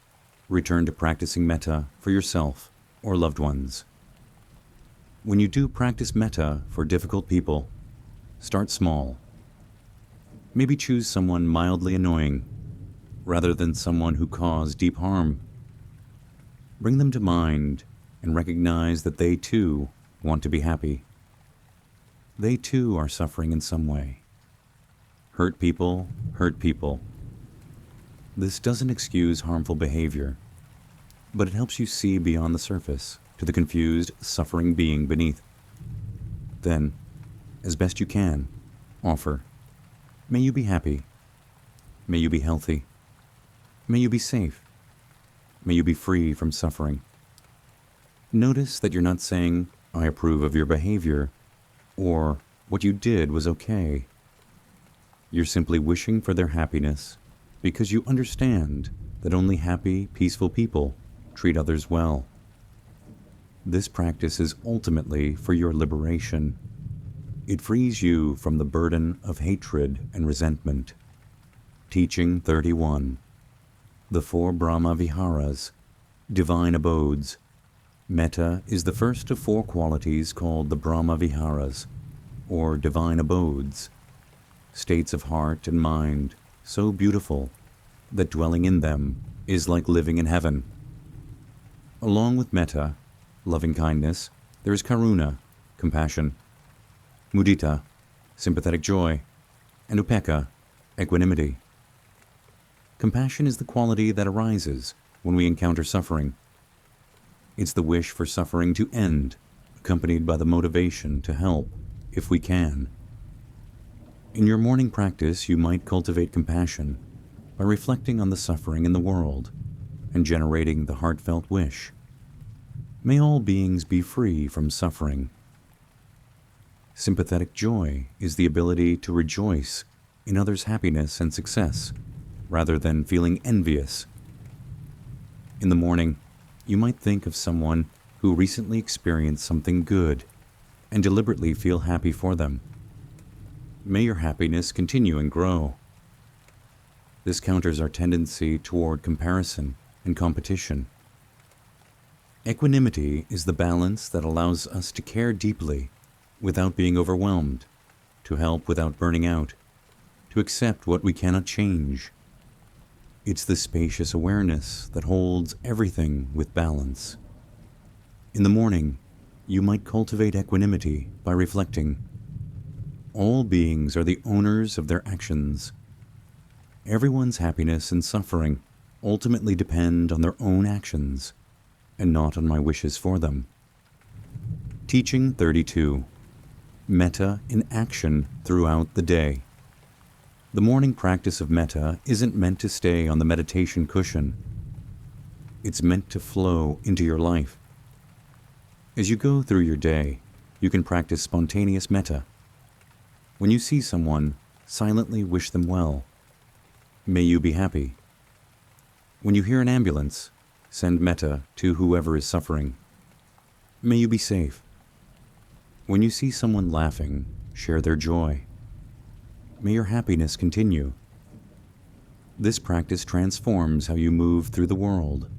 return to practicing metta for yourself or loved ones. When you do practice metta for difficult people, start small. Maybe choose someone mildly annoying. rather than someone who caused deep harm. Bring them to mind and recognize that they too want to be happy. They too are suffering in some way. Hurt people hurt people. This doesn't excuse harmful behavior, but it helps you see beyond the surface to the confused, suffering being beneath. Then, as best you can, offer, may you be happy. May you be healthy. May you be safe. May you be free from suffering. Notice that you're not saying, I approve of your behavior, or what you did was okay. You're simply wishing for their happiness because you understand that only happy, peaceful people treat others well. This practice is ultimately for your liberation. It frees you from the burden of hatred and resentment. Teaching 31. The 4 Brahma Viharas, divine abodes. Metta is the first of 4 qualities called the Brahma Viharas, or divine abodes, states of heart and mind so beautiful that dwelling in them is like living in heaven. Along with metta, loving kindness, there is karuna, compassion, mudita, sympathetic joy, and upekkha, equanimity. Compassion is the quality that arises when we encounter suffering. It's the wish for suffering to end, accompanied by the motivation to help, if we can. In your morning practice, you might cultivate compassion by reflecting on the suffering in the world and generating the heartfelt wish. May all beings be free from suffering. Sympathetic joy is the ability to rejoice in others' happiness and success, rather than feeling envious. In the morning, you might think of someone who recently experienced something good and deliberately feel happy for them. May your happiness continue and grow. This counters our tendency toward comparison and competition. Equanimity is the balance that allows us to care deeply without being overwhelmed, to help without burning out, to accept what we cannot change. It's the spacious awareness that holds everything with balance. In the morning, you might cultivate equanimity by reflecting, all beings are the owners of their actions. Everyone's happiness and suffering ultimately depend on their own actions, and not on my wishes for them. Teaching 32. Metta in action throughout the day. The morning practice of metta isn't meant to stay on the meditation cushion. It's meant to flow into your life. As you go through your day, you can practice spontaneous metta. When you see someone, silently wish them well. May you be happy. When you hear an ambulance, send metta to whoever is suffering. May you be safe. When you see someone laughing, share their joy. May your happiness continue. This practice transforms how you move through the world.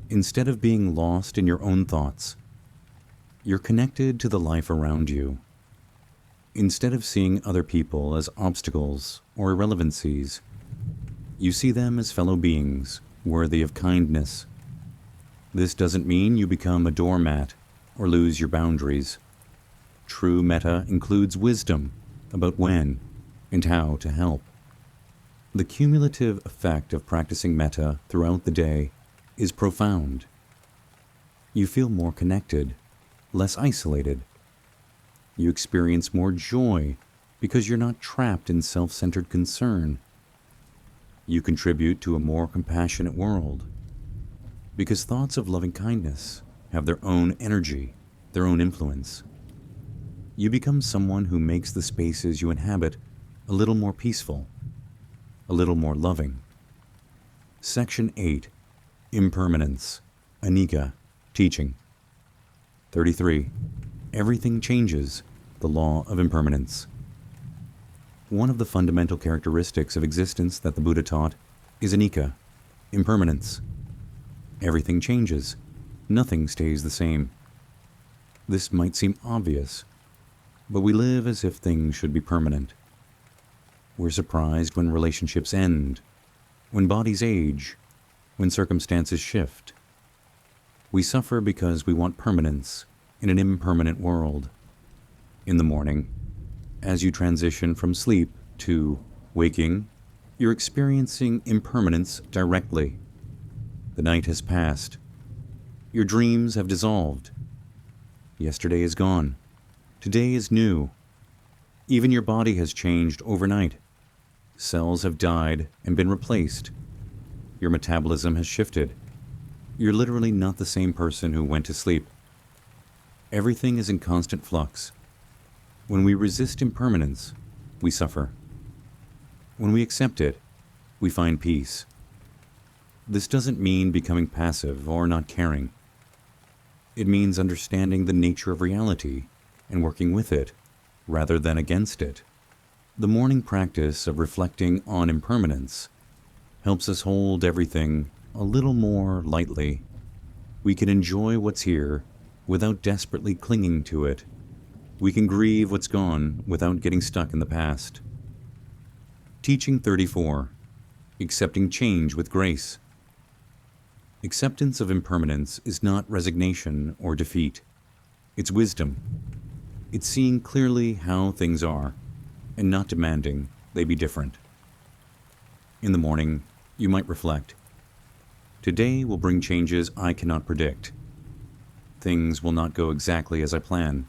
Instead of being lost in your own thoughts, you're connected to the life around you. Instead of seeing other people as obstacles or irrelevancies, you see them as fellow beings, worthy of kindness. This doesn't mean you become a doormat or lose your boundaries. True metta includes wisdom about when and how to help. The cumulative effect of practicing metta throughout the day is profound. You feel more connected, less isolated. You experience more joy because you're not trapped in self-centered concern. You contribute to a more compassionate world because thoughts of loving kindness have their own energy, their own influence. You become someone who makes the spaces you inhabit a little more peaceful, a little more loving. Section 8. Impermanence. Anicca. Teaching. 33. Everything changes. The law of impermanence. One of the fundamental characteristics of existence that the Buddha taught is Anicca, impermanence. Everything changes. Nothing stays the same. This might seem obvious, but we live as if things should be permanent. We're surprised when relationships end. when bodies age, when circumstances shift. We suffer because we want permanence in an impermanent world. In the morning, as you transition from sleep to waking, you're experiencing impermanence directly. The night has passed. Your dreams have dissolved. Yesterday is gone. Today is new. Even your body has changed overnight. Cells have died and been replaced. Your metabolism has shifted. You're literally not the same person who went to sleep. Everything is in constant flux. When we resist impermanence, we suffer. When we accept it, we find peace. This doesn't mean becoming passive or not caring. It means understanding the nature of reality and working with it rather than against it. The morning practice of reflecting on impermanence helps us hold everything a little more lightly. We can enjoy what's here without desperately clinging to it. We can grieve what's gone without getting stuck in the past. Teaching 34. Accepting change with grace. Acceptance of impermanence is not resignation or defeat. It's wisdom. It's seeing clearly how things are and not demanding they be different. In the morning, you might reflect, today will bring changes I cannot predict. Things will not go exactly as I plan.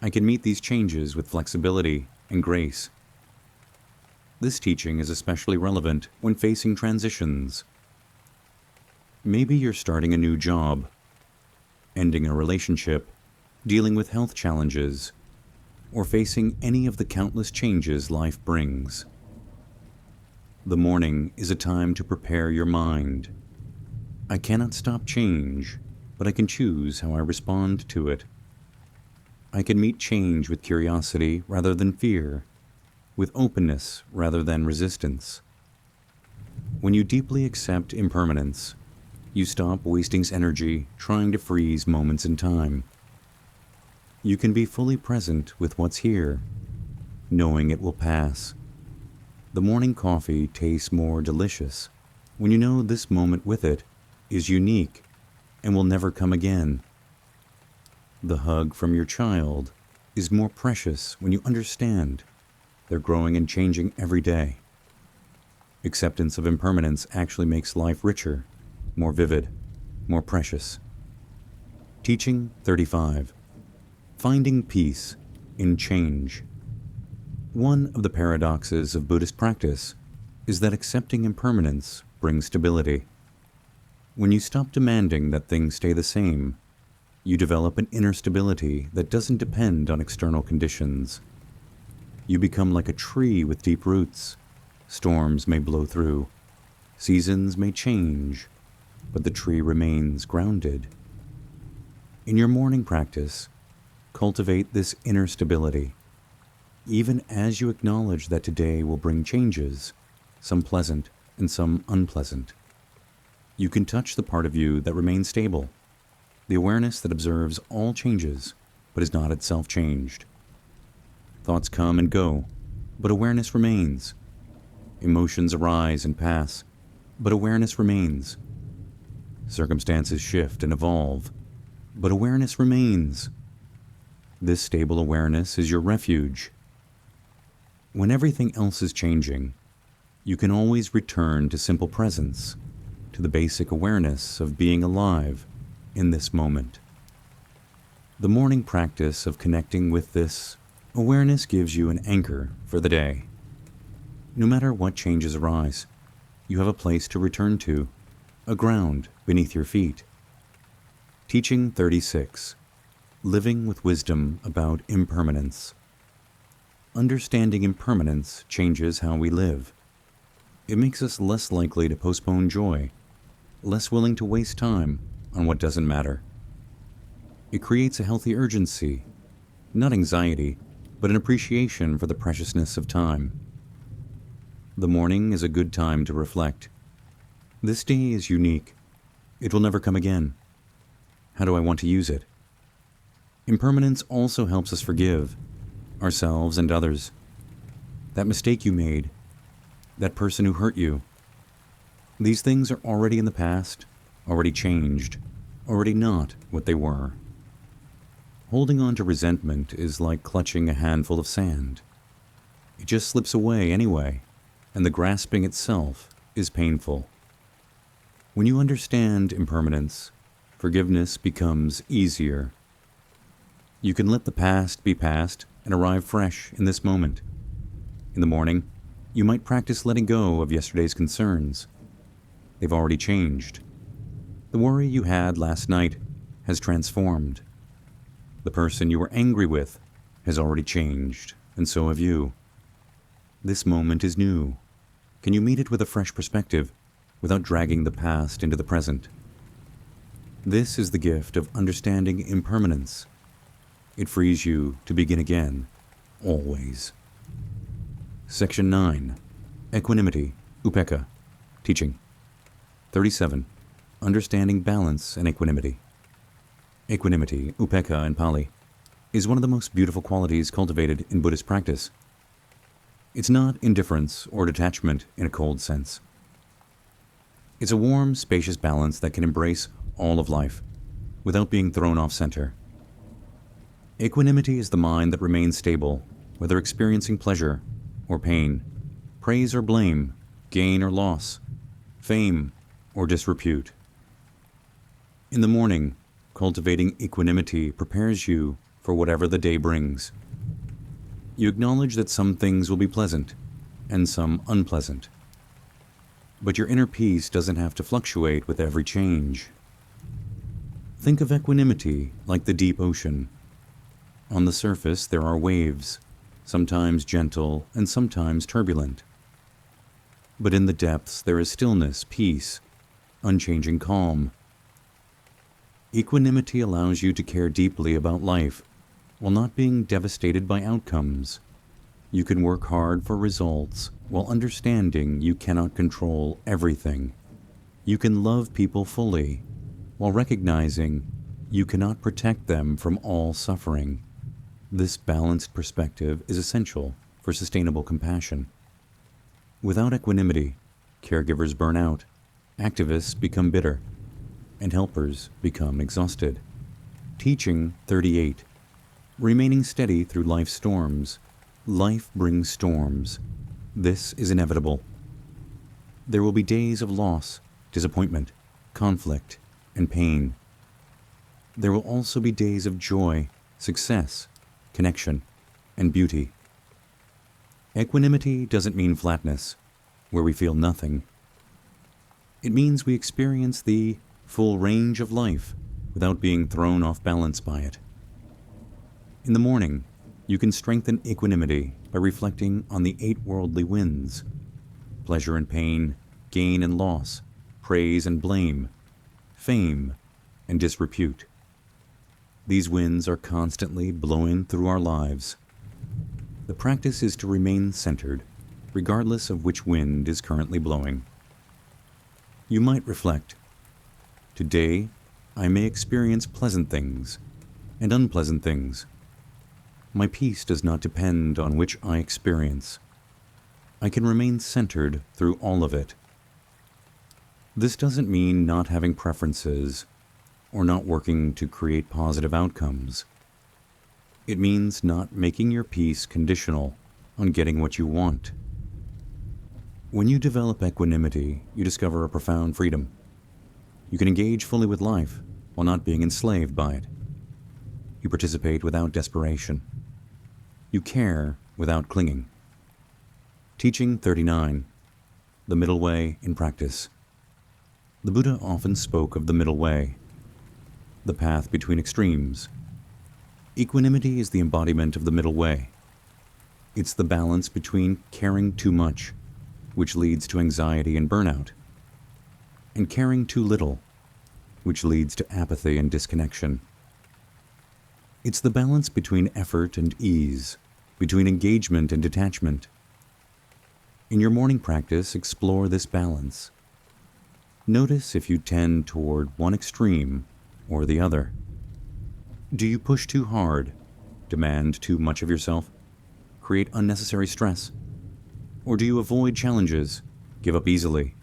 I can meet these changes with flexibility and grace. This teaching is especially relevant when facing transitions. Maybe you're starting a new job, ending a relationship, dealing with health challenges, or facing any of the countless changes life brings. The morning is a time to prepare your mind. I cannot stop change, but I can choose how I respond to it. I can meet change with curiosity rather than fear, with openness rather than resistance. When you deeply accept impermanence, you stop wasting energy trying to freeze moments in time. You can be fully present with what's here, knowing it will pass. The morning coffee tastes more delicious when you know this moment with it is unique and will never come again. The hug from your child is more precious when you understand they're growing and changing every day. Acceptance of impermanence actually makes life richer, more vivid, more precious. Teaching 35. Finding peace in change. One of the paradoxes of Buddhist practice is that accepting impermanence brings stability. When you stop demanding that things stay the same, you develop an inner stability that doesn't depend on external conditions. You become like a tree with deep roots. Storms may blow through, seasons may change, but the tree remains grounded. In your morning practice, cultivate this inner stability, even as you acknowledge that today will bring changes, some pleasant and some unpleasant. You can touch the part of you that remains stable, the awareness that observes all changes but is not itself changed. Thoughts come and go, but awareness remains. Emotions arise and pass, but awareness remains. Circumstances shift and evolve, but awareness remains. This stable awareness is your refuge. When everything else is changing, you can always return to simple presence, to the basic awareness of being alive in this moment. The morning practice of connecting with this awareness gives you an anchor for the day. No matter what changes arise, you have a place to return to, a ground beneath your feet. Teaching 36. Living with wisdom about impermanence. Understanding impermanence changes how we live. It makes us less likely to postpone joy, less willing to waste time on what doesn't matter. It creates a healthy urgency, not anxiety, but an appreciation for the preciousness of time. The morning is a good time to reflect. This day is unique. It will never come again. How do I want to use it? Impermanence also helps us forgive ourselves and others. That mistake you made, that person who hurt you, These things are already in the past, already changed, already not what they were. Holding on to resentment is like clutching a handful of sand. It just slips away anyway, and the grasping itself is painful. When you understand impermanence, forgiveness becomes easier. You can let the past be past and arrive fresh in this moment. In the morning, you might practice letting go of yesterday's concerns. They've already changed. The worry you had last night has transformed. The person you were angry with has already changed, and so have you. This moment is new. Can you meet it with a fresh perspective without dragging the past into the present? This is the gift of understanding impermanence. It frees you to begin again, always. Section 9. Equanimity, Upekkha, Teaching. 37. Understanding balance and equanimity. Equanimity, Upekkha in Pali, is one of the most beautiful qualities cultivated in Buddhist practice. It's not indifference or detachment in a cold sense. It's a warm, spacious balance that can embrace all of life without being thrown off center. Equanimity is the mind that remains stable, whether experiencing pleasure or pain, praise or blame, gain or loss, fame or disrepute. In the morning, cultivating equanimity prepares you for whatever the day brings. You acknowledge that some things will be pleasant and some unpleasant. But your inner peace doesn't have to fluctuate with every change. Think of equanimity like the deep ocean. On the surface there are waves, sometimes gentle and sometimes turbulent. But in the depths there is stillness, peace, unchanging calm. Equanimity allows you to care deeply about life while not being devastated by outcomes. You can work hard for results while understanding you cannot control everything. You can love people fully while recognizing you cannot protect them from all suffering. This balanced perspective is essential for sustainable compassion. Without equanimity, caregivers burn out, activists become bitter, and helpers become exhausted. Teaching 38. Remaining steady through life's storms. Life brings storms. This is inevitable. There will be days of loss, disappointment, conflict, and pain. There will also be days of joy, success, connection, and beauty. Equanimity doesn't mean flatness, where we feel nothing. It means we experience the full range of life without being thrown off balance by it. In the morning, you can strengthen equanimity by reflecting on the 8 worldly winds: pleasure and pain, gain and loss, praise and blame, fame and disrepute. These winds are constantly blowing through our lives. The practice is to remain centered, regardless of which wind is currently blowing. You might reflect, today I may experience pleasant things and unpleasant things. My peace does not depend on which I experience. I can remain centered through all of it. This doesn't mean not having preferences or not working to create positive outcomes. It means not making your peace conditional on getting what you want. When you develop equanimity, you discover a profound freedom. You can engage fully with life while not being enslaved by it. You participate without desperation. You care without clinging. Teaching 39. The Middle Way in Practice. The Buddha often spoke of the middle way, the path between extremes. Equanimity is the embodiment of the middle way. It's the balance between caring too much, which leads to anxiety and burnout, and caring too little, which leads to apathy and disconnection. It's the balance between effort and ease, between engagement and detachment. In your morning practice, explore this balance. Notice if you tend toward one extreme or the other. Do you push too hard, demand too much of yourself, create unnecessary stress? Or do you avoid challenges, give up easily,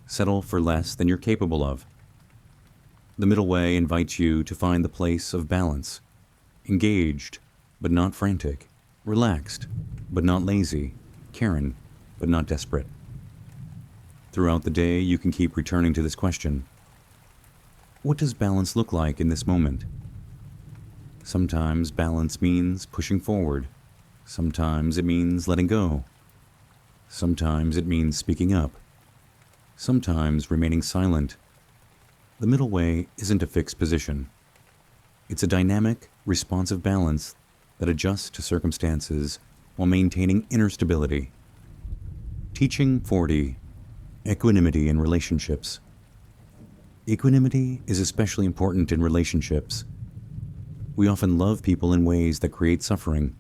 settle for less than you're capable of. The middle way invites you to find the place of balance, engaged but not frantic, relaxed but not lazy, caring but not desperate. Throughout the day, you can keep returning to this question. What does balance look like in this moment? Sometimes balance means pushing forward. Sometimes it means letting go. Sometimes it means speaking up. Sometimes remaining silent. The middle way isn't a fixed position. It's a dynamic, responsive balance that adjusts to circumstances while maintaining inner stability. Teaching 40. Equanimity in relationships. Equanimity is especially important in relationships. We often love people in ways that create suffering.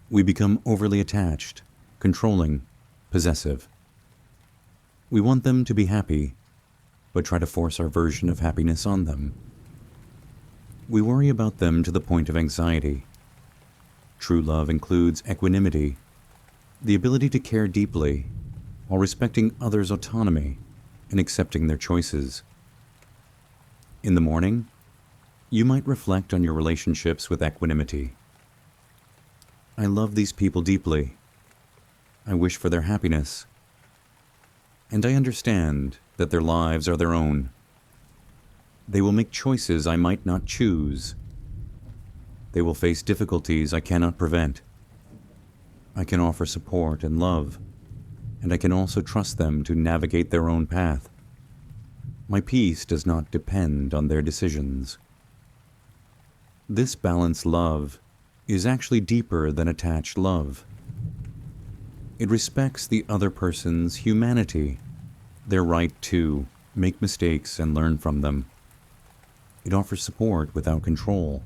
We become overly attached, controlling, possessive. We want them to be happy, but try to force our version of happiness on them. We worry about them to the point of anxiety. True love includes equanimity, the ability to care deeply while respecting others' autonomy and accepting their choices. In the morning, you might reflect on your relationships with equanimity. I love these people deeply. I wish for their happiness. And I understand that their lives are their own. They will make choices I might not choose. They will face difficulties I cannot prevent. I can offer support and love, and I can also trust them to navigate their own path. My peace does not depend on their decisions. This balanced love is actually deeper than attached love. It respects the other person's humanity, their right to make mistakes and learn from them. It offers support without control,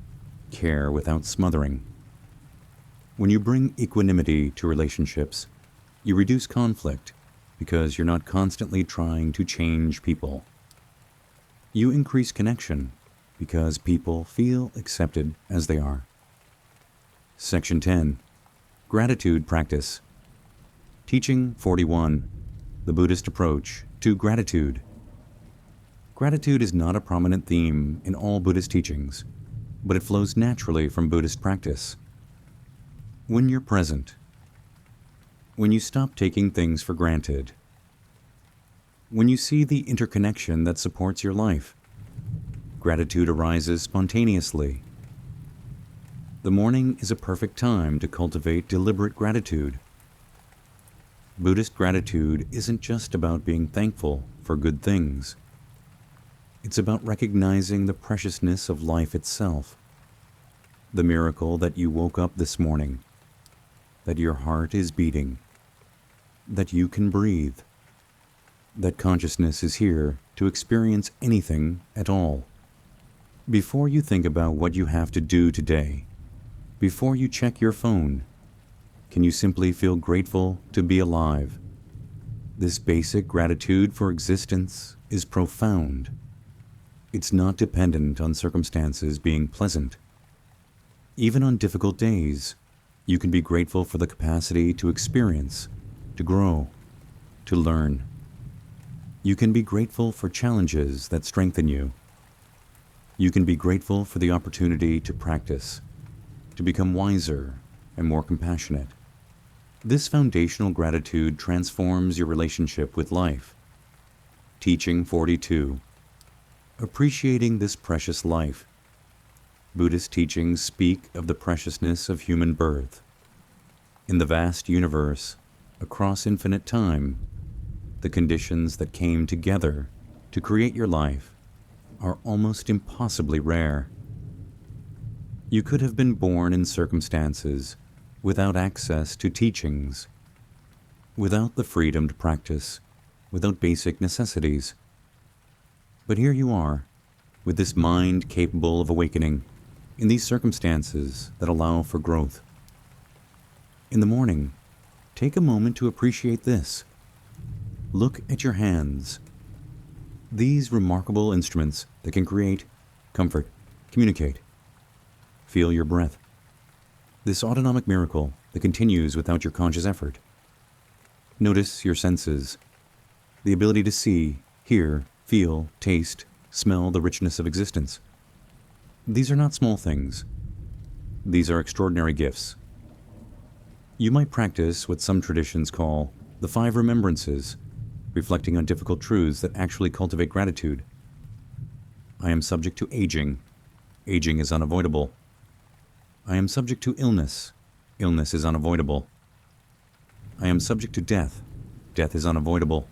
care without smothering. When you bring equanimity to relationships, you reduce conflict because you're not constantly trying to change people. You increase connection because people feel accepted as they are. Section 10. Gratitude Practice. Teaching 41. The Buddhist Approach to Gratitude. Gratitude is not a prominent theme in all Buddhist teachings, but it flows naturally from Buddhist practice. When you're present, when you stop taking things for granted, when you see the interconnection that supports your life, gratitude arises spontaneously. The morning is a perfect time to cultivate deliberate gratitude. Buddhist gratitude isn't just about being thankful for good things. It's about recognizing the preciousness of life itself. The miracle that you woke up this morning, that your heart is beating, that you can breathe, that consciousness is here to experience anything at all. Before you think about what you have to do today, before you check your phone, can you simply feel grateful to be alive? This basic gratitude for existence is profound. It's not dependent on circumstances being pleasant. Even on difficult days, you can be grateful for the capacity to experience, to grow, to learn. You can be grateful for challenges that strengthen you. You can be grateful for the opportunity to practice, to become wiser and more compassionate. This foundational gratitude transforms your relationship with life. Teaching 42. Appreciating this precious life. Buddhist teachings speak of the preciousness of human birth. In the vast universe, across infinite time, the conditions that came together to create your life are almost impossibly rare. You could have been born in circumstances without access to teachings, without the freedom to practice, without basic necessities. But here you are, with this mind capable of awakening, in these circumstances that allow for growth. In the morning, take a moment to appreciate this. Look at your hands. These remarkable instruments that can create, comfort, communicate. Feel your breath. This autonomic miracle that continues without your conscious effort. Notice your senses. the ability to see, hear, feel, taste, smell the richness of existence. These are not small things. These are extraordinary gifts. You might practice what some traditions call the 5 remembrances, reflecting on difficult truths that actually cultivate gratitude. I am subject to aging. Aging is unavoidable. I am subject to illness. Illness is unavoidable. I am subject to death. Death is unavoidable.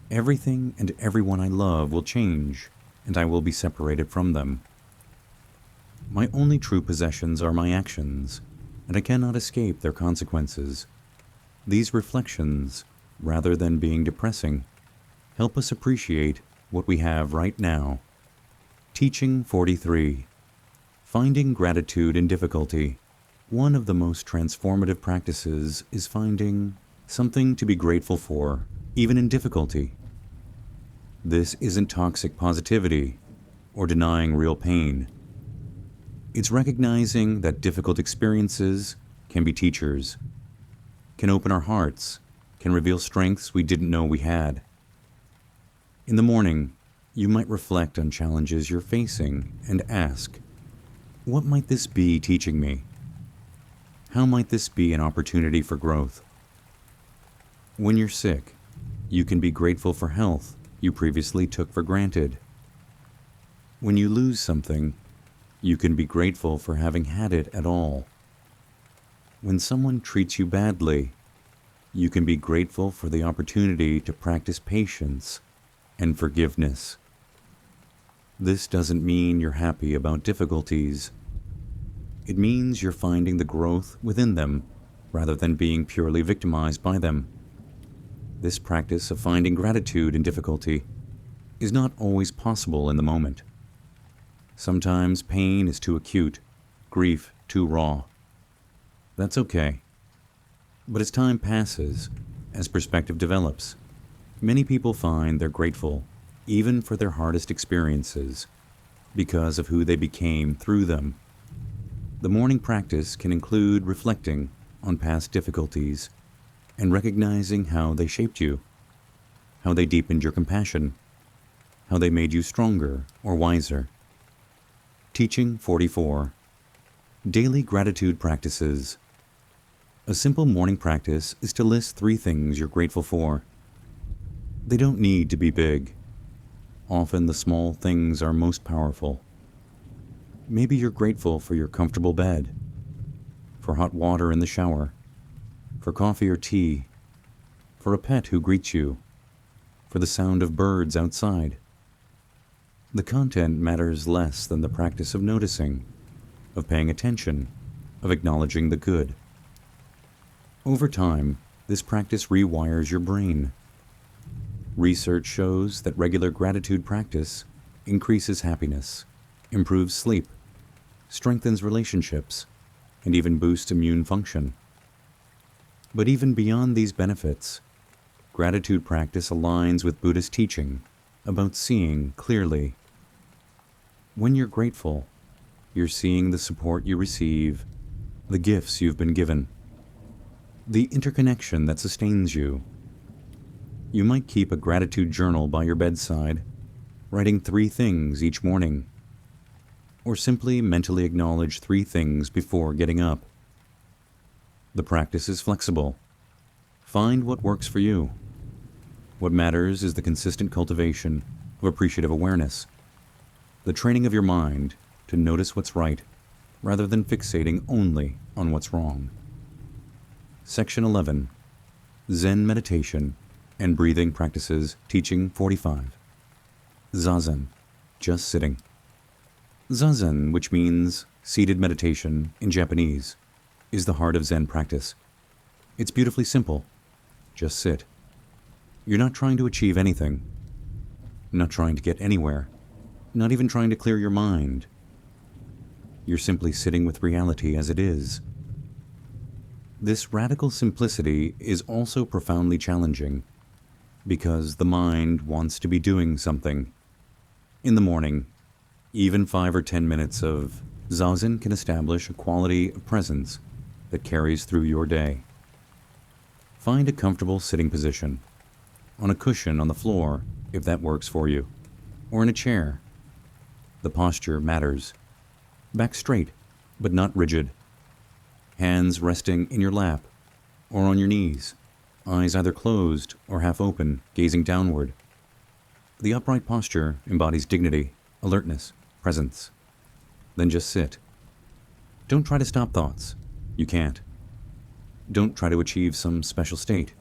Everything and everyone I love will change, and I will be separated from them. My only true possessions are my actions, and I cannot escape their consequences. These reflections, rather than being depressing, help us appreciate what we have right now. Teaching 43. Finding gratitude in difficulty. One of the most transformative practices is finding something to be grateful for, even in difficulty. This isn't toxic positivity or denying real pain. It's recognizing that difficult experiences can be teachers, can open our hearts, can reveal strengths we didn't know we had. In the morning, you might reflect on challenges you're facing and ask, what might this be teaching me? How might this be an opportunity for growth? When you're sick, you can be grateful for health you previously took for granted. When you lose something, you can be grateful for having had it at all. When someone treats you badly, you can be grateful for the opportunity to practice patience and forgiveness. This doesn't mean you're happy about difficulties. It means you're finding the growth within them rather than being purely victimized by them. This practice of finding gratitude in difficulty is not always possible in the moment. Sometimes pain is too acute, grief too raw. That's okay. But as time passes, as perspective develops, many people find they're grateful even for their hardest experiences because of who they became through them. The morning practice can include reflecting on past difficulties and recognizing how they shaped you, how they deepened your compassion, how they made you stronger or wiser. Teaching 44. Daily gratitude practices. A simple morning practice is to list 3 things you're grateful for. They don't need to be big. Often the small things are most powerful. Maybe you're grateful for your comfortable bed, for hot water in the shower, for coffee or tea, for a pet who greets you, for the sound of birds outside. The content matters less than the practice of noticing, of paying attention, of acknowledging the good. Over time, this practice rewires your brain. Research shows that regular gratitude practice increases happiness, improves sleep, strengthens relationships, and even boosts immune function. But even beyond these benefits, gratitude practice aligns with Buddhist teaching about seeing clearly. When you're grateful, you're seeing the support you receive, the gifts you've been given, the interconnection that sustains you. You might keep a gratitude journal by your bedside, writing 3 things each morning, or simply mentally acknowledge 3 things before getting up. The practice is flexible. Find what works for you. What matters is the consistent cultivation of appreciative awareness, the training of your mind to notice what's right rather than fixating only on what's wrong. Section 11. Zen Meditation and Breathing Practices, Teaching 45. Zazen, just sitting. Zazen, which means seated meditation in Japanese, is the heart of Zen practice. It's beautifully simple. Just sit. You're not trying to achieve anything. Not trying to get anywhere. Not even trying to clear your mind. You're simply sitting with reality as it is. This radical simplicity is also profoundly challenging because the mind wants to be doing something. In the morning, even 5 or 10 minutes of Zazen can establish a quality of presence that carries through your day. Find a comfortable sitting position. on a cushion on the floor, if that works for you, or in a chair. The posture matters. Back straight, but not rigid. Hands resting in your lap or on your knees, eyes either closed or half open, gazing downward. The upright posture embodies dignity, alertness, presence. Then just sit. Don't try to stop thoughts. You can't. Don't try to achieve some special state.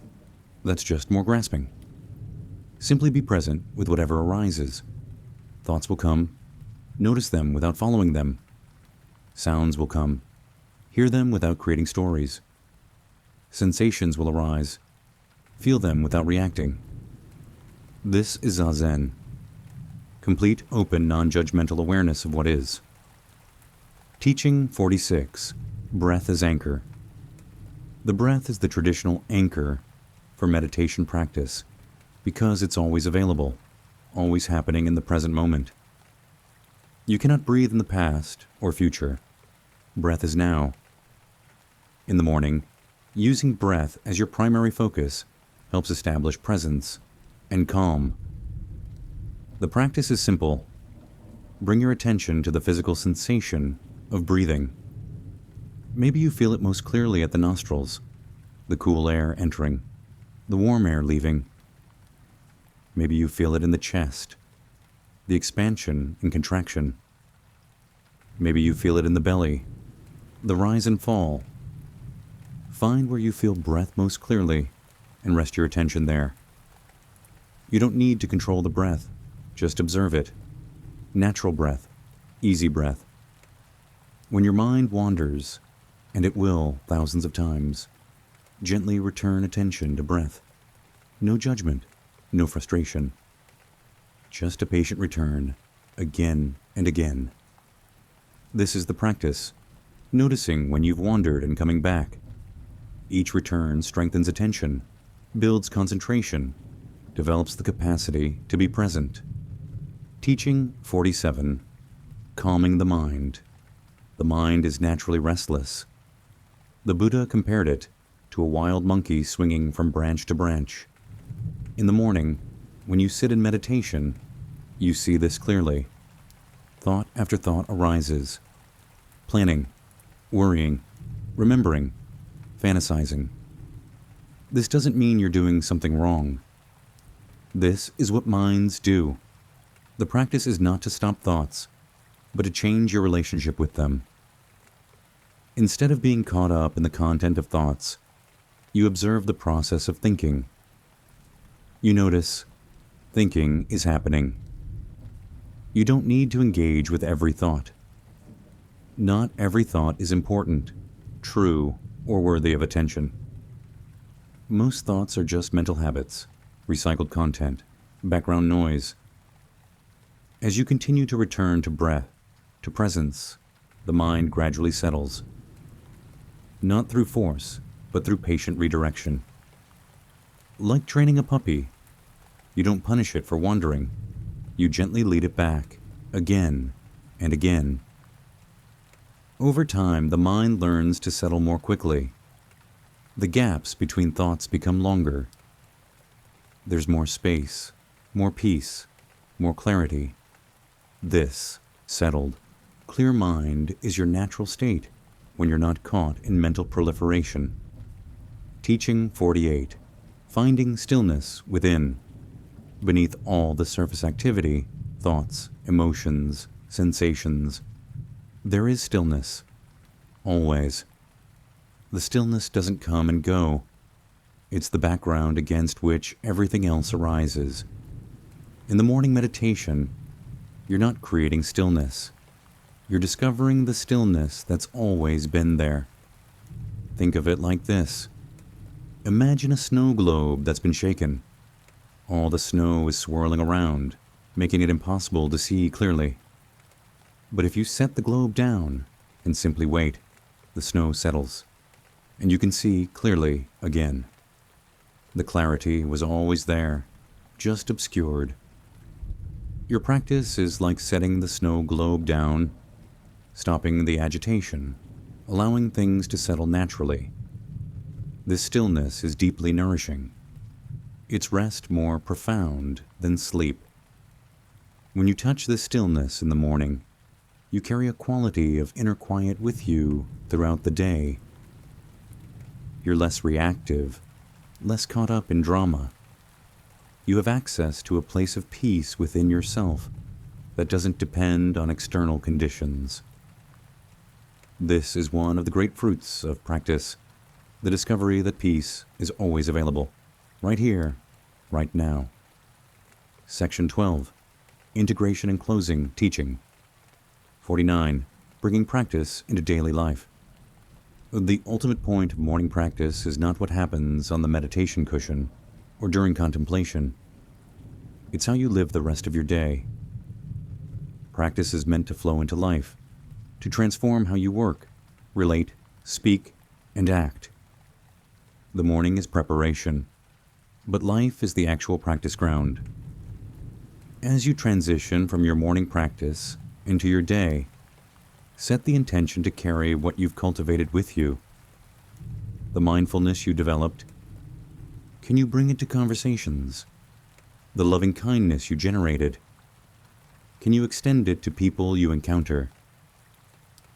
That's just more grasping. Simply be present with whatever arises. Thoughts will come. Notice them without following them. Sounds will come. Hear them without creating stories. Sensations will arise. Feel them without reacting. This is Zazen. Complete, open, non-judgmental awareness of what is. Teaching 46. Breath as anchor. The breath is the traditional anchor for meditation practice because it's always available, always happening in the present moment. You cannot breathe in the past or future. Breath is now. In the morning, using breath as your primary focus helps establish presence and calm. The practice is simple. Bring your attention to the physical sensation of breathing. Maybe you feel it most clearly at the nostrils, the cool air entering, the warm air leaving. Maybe you feel it in the chest, the expansion and contraction. Maybe you feel it in the belly, the rise and fall. Find where you feel breath most clearly and rest your attention there. You don't need to control the breath, just observe it. Natural breath, easy breath. When your mind wanders, and it will thousands of times, gently return attention to breath. No judgment, no frustration. Just a patient return, again and again. This is the practice, noticing when you've wandered and coming back. Each return strengthens attention, builds concentration, develops the capacity to be present. Teaching 47. Calming the mind. The mind is naturally restless. The Buddha compared it to a wild monkey swinging from branch to branch. In the morning, when you sit in meditation, you see this clearly. Thought after thought arises. Planning, worrying, remembering, fantasizing. This doesn't mean you're doing something wrong. This is what minds do. The practice is not to stop thoughts, but to change your relationship with them. Instead of being caught up in the content of thoughts, you observe the process of thinking. You notice, thinking is happening. You don't need to engage with every thought. Not every thought is important, true, or worthy of attention. Most thoughts are just mental habits, recycled content, background noise. As you continue to return to breath, to presence, the mind gradually settles. Not through force, but through patient redirection. Like training a puppy, you don't punish it for wandering. You gently lead it back, again and again. Over time, the mind learns to settle more quickly. The gaps between thoughts become longer. There's more space, more peace, more clarity. This, settled, clear mind is your natural state when you're not caught in mental proliferation. Teaching 48. Finding stillness within. Beneath all the surface activity, thoughts, emotions, sensations, there is stillness. Always. The stillness doesn't come and go. It's the background against which everything else arises. In the morning meditation, you're not creating stillness. You're discovering the stillness that's always been there. Think of it like this. Imagine a snow globe that's been shaken. All the snow is swirling around, making it impossible to see clearly. But if you set the globe down and simply wait, the snow settles, and you can see clearly again. The clarity was always there, just obscured. Your practice is like setting the snow globe down, stopping the agitation, allowing things to settle naturally. This stillness is deeply nourishing. its rest more profound than sleep. When you touch this stillness in the morning, you carry a quality of inner quiet with you throughout the day. You're less reactive, less caught up in drama. You have access to a place of peace within yourself that doesn't depend on external conditions. This is one of the great fruits of practice, the discovery that peace is always available, right here, right now. Section 12. Integration and Closing Teaching. 49. Bringing practice into daily life. The ultimate point of morning practice is not what happens on the meditation cushion or during contemplation. It's how you live the rest of your day. Practice is meant to flow into life, to transform how you work, relate, speak, and act. The morning is preparation, but life is the actual practice ground. As you transition from your morning practice into your day, set the intention to carry what you've cultivated with you. The mindfulness you developed, can you bring it to conversations? The loving kindness you generated, can you extend it to people you encounter?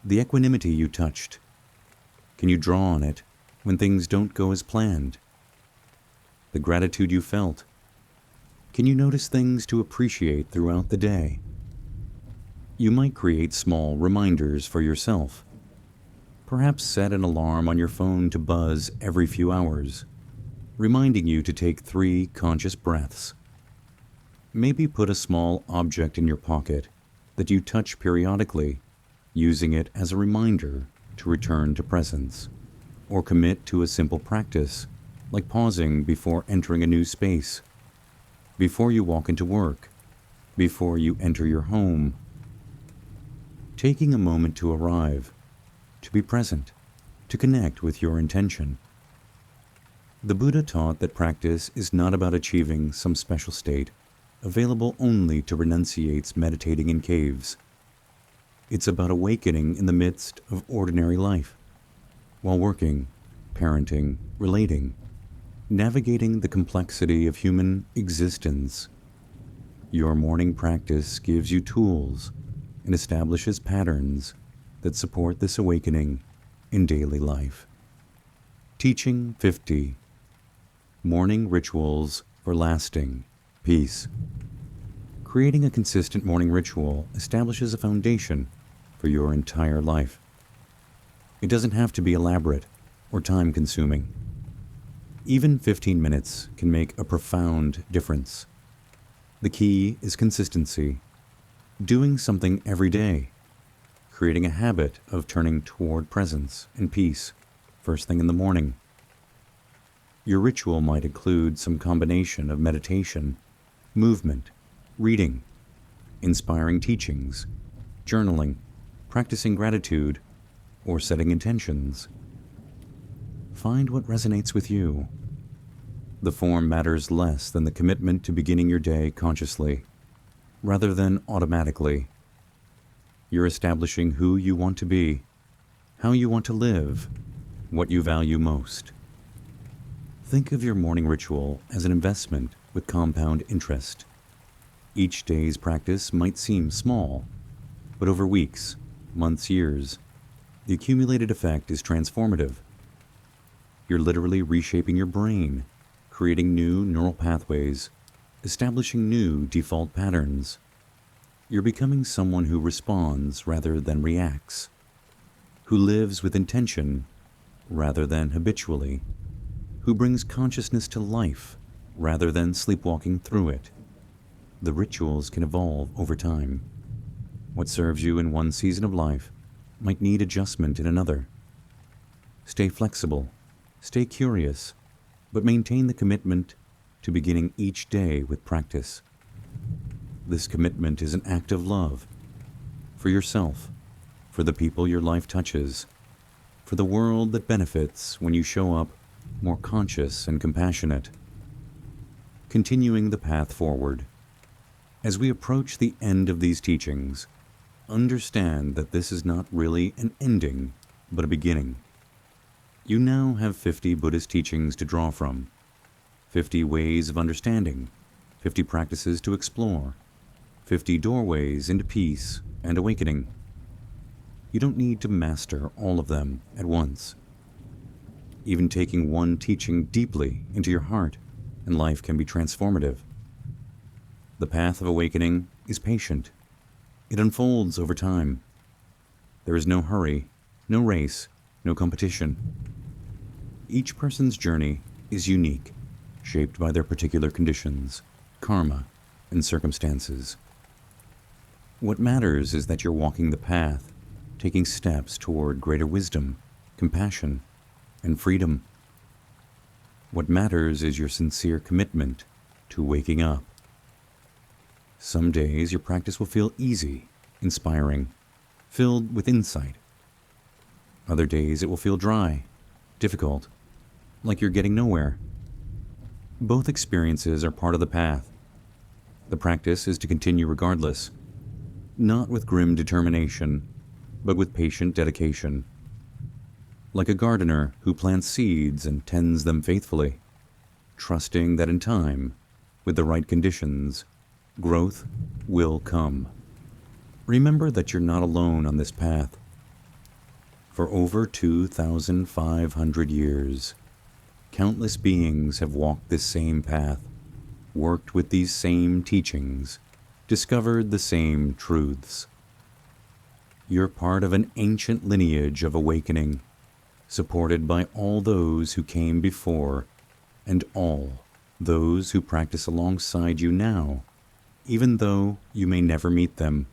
The equanimity you touched, can you draw on it when things don't go as planned? The gratitude you felt, can you notice things to appreciate throughout the day? You might create small reminders for yourself. Perhaps set an alarm on your phone to buzz every few hours, reminding you to take 3 conscious breaths. Maybe put a small object in your pocket that you touch periodically, using it as a reminder to return to presence, or commit to a simple practice, like pausing before entering a new space, before you walk into work, before you enter your home. Taking a moment to arrive, to be present, to connect with your intention. The Buddha taught that practice is not about achieving some special state, available only to renunciates meditating in caves. It's about awakening in the midst of ordinary life, while working, parenting, relating, navigating the complexity of human existence. Your morning practice gives you tools and establishes patterns that support this awakening in daily life. Teaching 50. Morning Rituals for Lasting Peace. Creating a consistent morning ritual establishes a foundation for your entire life. It doesn't have to be elaborate or time-consuming. Even 15 minutes can make a profound difference. The key is consistency. Doing something every day. Creating a habit of turning toward presence and peace first thing in the morning. Your ritual might include some combination of meditation, movement, reading, inspiring teachings, journaling, practicing gratitude, or setting intentions. Find what resonates with you. The form matters less than the commitment to beginning your day consciously, rather than automatically. You're establishing who you want to be, how you want to live, what you value most. Think of your morning ritual as an investment with compound interest. Each day's practice might seem small, but over weeks, months, years, the accumulated effect is transformative. You're literally reshaping your brain, creating new neural pathways, establishing new default patterns. You're becoming someone who responds rather than reacts, who lives with intention rather than habitually, who brings consciousness to life rather than sleepwalking through it. The rituals can evolve over time. What serves you in one season of life might need adjustment in another. Stay flexible, stay curious, but maintain the commitment to beginning each day with practice. This commitment is an act of love for yourself, for the people your life touches, for the world that benefits when you show up more conscious and compassionate. Continuing the path forward. As we approach the end of these teachings, understand that this is not really an ending, but a beginning. You now have 50 Buddhist teachings to draw from. 50 ways of understanding, 50 practices to explore, 50 doorways into peace and awakening. You don't need to master all of them at once. Even taking one teaching deeply into your heart and life can be transformative. The path of awakening is patient. It unfolds over time. There is no hurry, no race, no competition. Each person's journey is unique, shaped by their particular conditions, karma, and circumstances. What matters is that you're walking the path, taking steps toward greater wisdom, compassion, and freedom. What matters is your sincere commitment to waking up. Some days your practice will feel easy, inspiring, filled with insight. Other days it will feel dry, difficult, like you're getting nowhere. Both experiences are part of the path. The practice is to continue regardless, not with grim determination, but with patient dedication. Like a gardener who plants seeds and tends them faithfully, trusting that in time, with the right conditions, growth will come. Remember that you're not alone on this path. For over 2,500 years, countless beings have walked this same path, worked with these same teachings, discovered the same truths. You're part of an ancient lineage of awakening, supported by all those who came before and all those who practice alongside you now, even though you may never meet them.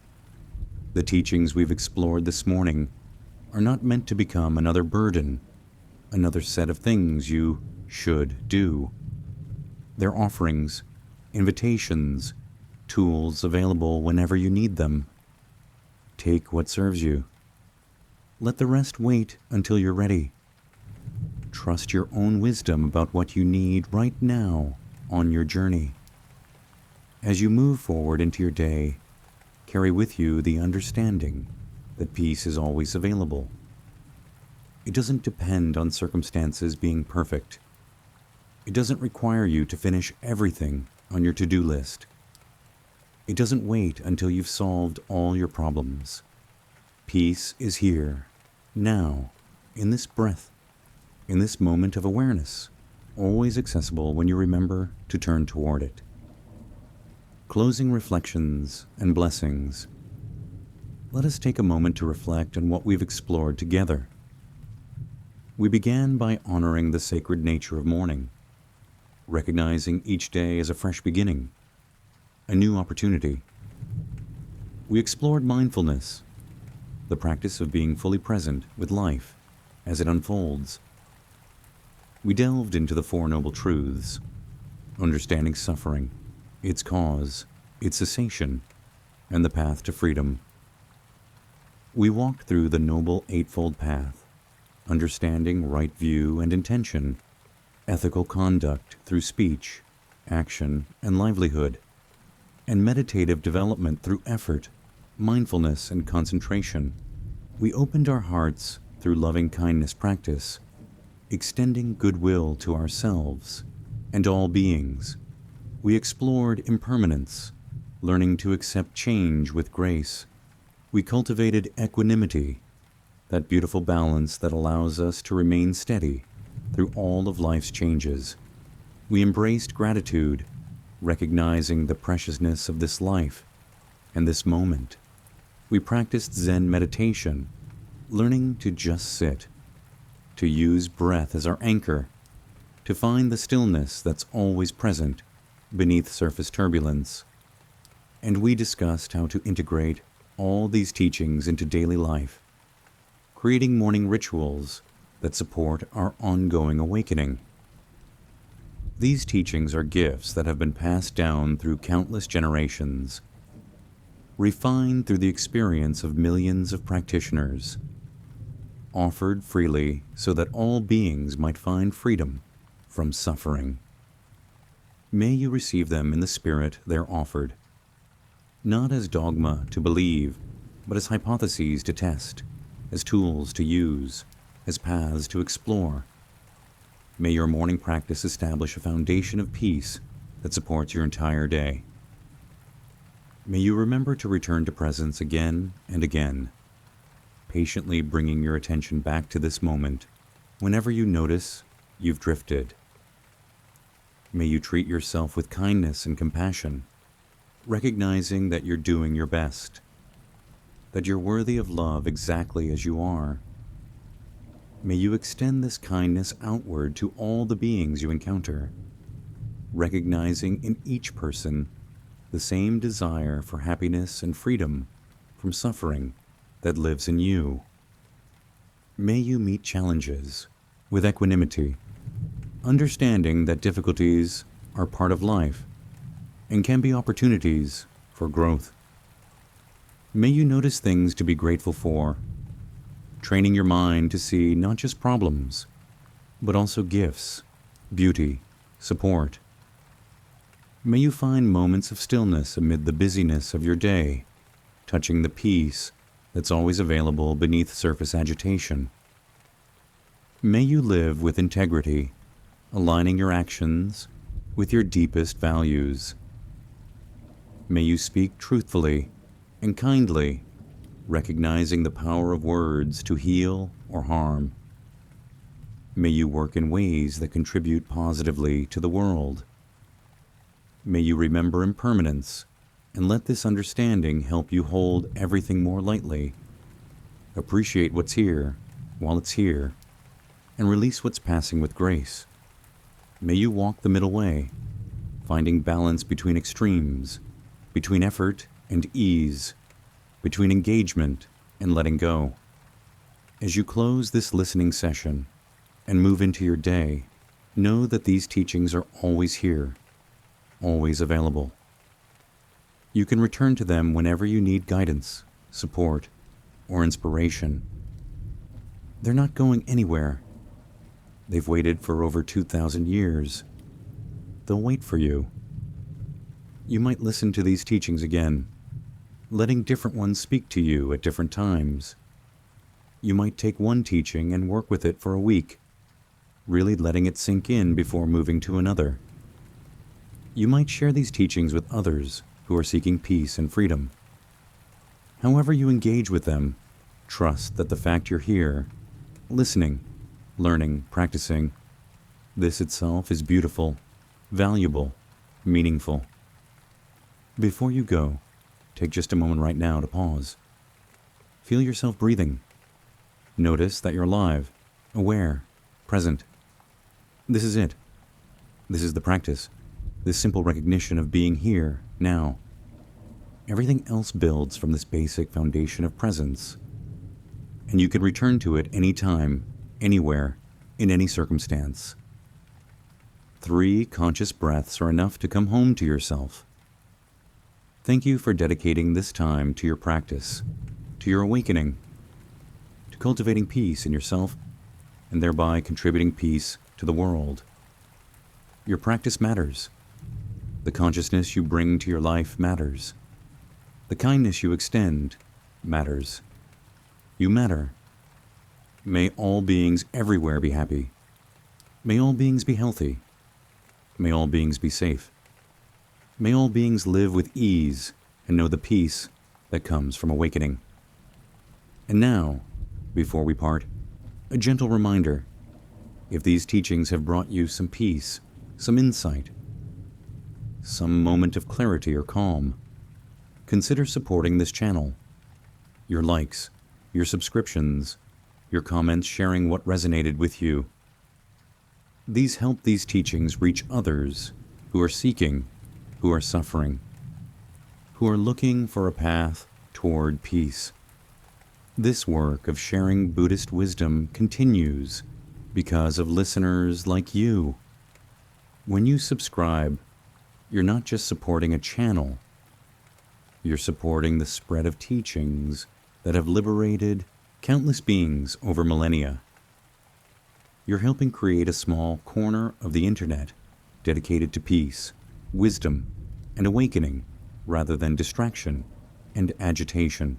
The teachings we've explored this morning are not meant to become another burden, another set of things you should do. They're offerings, invitations, tools available whenever you need them. Take what serves you. Let the rest wait until you're ready. Trust your own wisdom about what you need right now on your journey. As you move forward into your day, carry with you the understanding that peace is always available. It doesn't depend on circumstances being perfect. It doesn't require you to finish everything on your to-do list. It doesn't wait until you've solved all your problems. Peace is here, now, in this breath, in this moment of awareness, always accessible when you remember to turn toward it. Closing reflections and blessings. Let us take a moment to reflect on what we've explored together. We began by honoring the sacred nature of morning, recognizing each day as a fresh beginning, a new opportunity. We explored mindfulness, the practice of being fully present with life as it unfolds. We delved into the Four Noble Truths, understanding suffering, its cause, its cessation, and the path to freedom. We walked through the Noble Eightfold Path, understanding right view and intention, ethical conduct through speech, action, and livelihood, and meditative development through effort, mindfulness, and concentration. We opened our hearts through loving kindness practice, extending goodwill to ourselves and all beings. We explored impermanence, learning to accept change with grace. We cultivated equanimity, that beautiful balance that allows us to remain steady through all of life's changes. We embraced gratitude, recognizing the preciousness of this life and this moment. We practiced Zen meditation, learning to just sit, to use breath as our anchor, to find the stillness that's always present beneath surface turbulence. And we discussed how to integrate all these teachings into daily life, creating morning rituals that support our ongoing awakening. These teachings are gifts that have been passed down through countless generations, refined through the experience of millions of practitioners, offered freely so that all beings might find freedom from suffering. May you receive them in the spirit they're offered, not as dogma to believe, but as hypotheses to test, as tools to use, as paths to explore. May your morning practice establish a foundation of peace that supports your entire day. May you remember to return to presence again and again, patiently bringing your attention back to this moment whenever you notice you've drifted. May you treat yourself with kindness and compassion, recognizing that you're doing your best, that you're worthy of love exactly as you are. May you extend this kindness outward to all the beings you encounter, recognizing in each person the same desire for happiness and freedom from suffering that lives in you. May you meet challenges with equanimity, understanding that difficulties are part of life and can be opportunities for growth. May you notice things to be grateful for, training your mind to see not just problems, but also gifts, beauty, support. May you find moments of stillness amid the busyness of your day, touching the peace that's always available beneath surface agitation. May you live with integrity, aligning your actions with your deepest values. May you speak truthfully and kindly, recognizing the power of words to heal or harm. May you work in ways that contribute positively to the world. May you remember impermanence and let this understanding help you hold everything more lightly. Appreciate what's here while it's here, and release what's passing with grace. May you walk the middle way, finding balance between extremes, between effort and ease, between engagement and letting go. As you close this listening session and move into your day, know that these teachings are always here, always available. You can return to them whenever you need guidance, support, or inspiration. They're not going anywhere. They've waited for over 2,000 years. They'll wait for you. You might listen to these teachings again, letting different ones speak to you at different times. You might take one teaching and work with it for a week, really letting it sink in before moving to another. You might share these teachings with others who are seeking peace and freedom. However you engage with them, trust that the fact you're here, listening, learning, practicing, this itself is beautiful, valuable, meaningful. Before you go, take just a moment right now to pause. Feel yourself breathing. Notice that you're alive, aware, present. This is it. This is the practice. This simple recognition of being here, now. Everything else builds from this basic foundation of presence, and you can return to it anytime, anywhere, in any circumstance. 3 conscious breaths are enough to come home to yourself. Thank you for dedicating this time to your practice, to your awakening, to cultivating peace in yourself, and thereby contributing peace to the world. Your practice matters. The consciousness you bring to your life matters. The kindness you extend matters. You matter. May all beings everywhere be happy. May all beings be healthy. May all beings be safe. May all beings live with ease and know the peace that comes from awakening. And now, before we part, a gentle reminder. If these teachings have brought you some peace, some insight, some moment of clarity or calm, consider supporting this channel. Your likes, your subscriptions, your comments sharing what resonated with you. These help these teachings reach others who are seeking, who are suffering, who are looking for a path toward peace. This work of sharing Buddhist wisdom continues because of listeners like you. When you subscribe, you're not just supporting a channel, you're supporting the spread of teachings that have liberated countless beings over millennia. You're helping create a small corner of the internet dedicated to peace, wisdom, and awakening rather than distraction and agitation.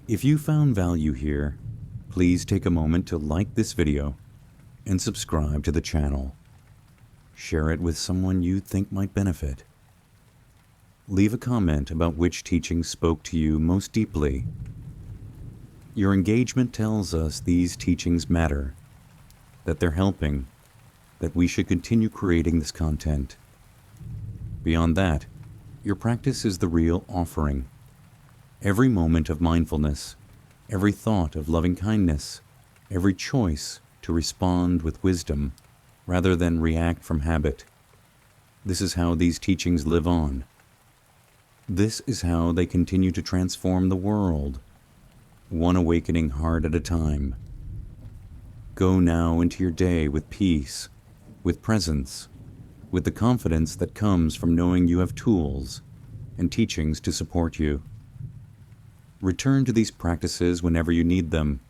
If you found value here, please take a moment to like this video, and subscribe to the channel. Share it with someone you think might benefit. Leave a comment about which teaching spoke to you most deeply. Your engagement tells us these teachings matter, that they're helping, that we should continue creating this content. Beyond that, your practice is the real offering. Every moment of mindfulness, every thought of loving kindness, every choice to respond with wisdom rather than react from habit. This is how these teachings live on. This is how they continue to transform the world, one awakening heart at a time. Go now into your day with peace, with presence, with the confidence that comes from knowing you have tools and teachings to support you. Return to these practices whenever you need them.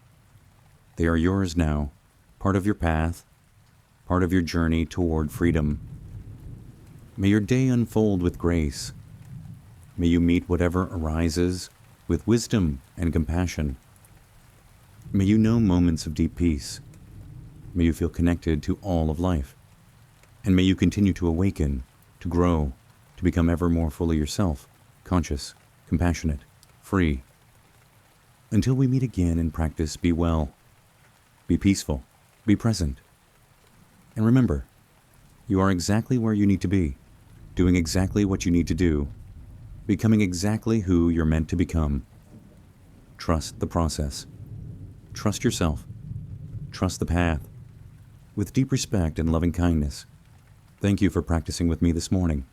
They are yours now, part of your path, part of your journey toward freedom. May your day unfold with grace. May you meet whatever arises with wisdom and compassion. May you know moments of deep peace. May you feel connected to all of life. And may you continue to awaken, to grow, to become ever more fully yourself, conscious, compassionate, free. Until we meet again in practice, be well, be peaceful, be present. And remember, you are exactly where you need to be, doing exactly what you need to do, becoming exactly who you're meant to become. Trust the process. Trust yourself. Trust the path. With deep respect and loving kindness, thank you for practicing with me this morning.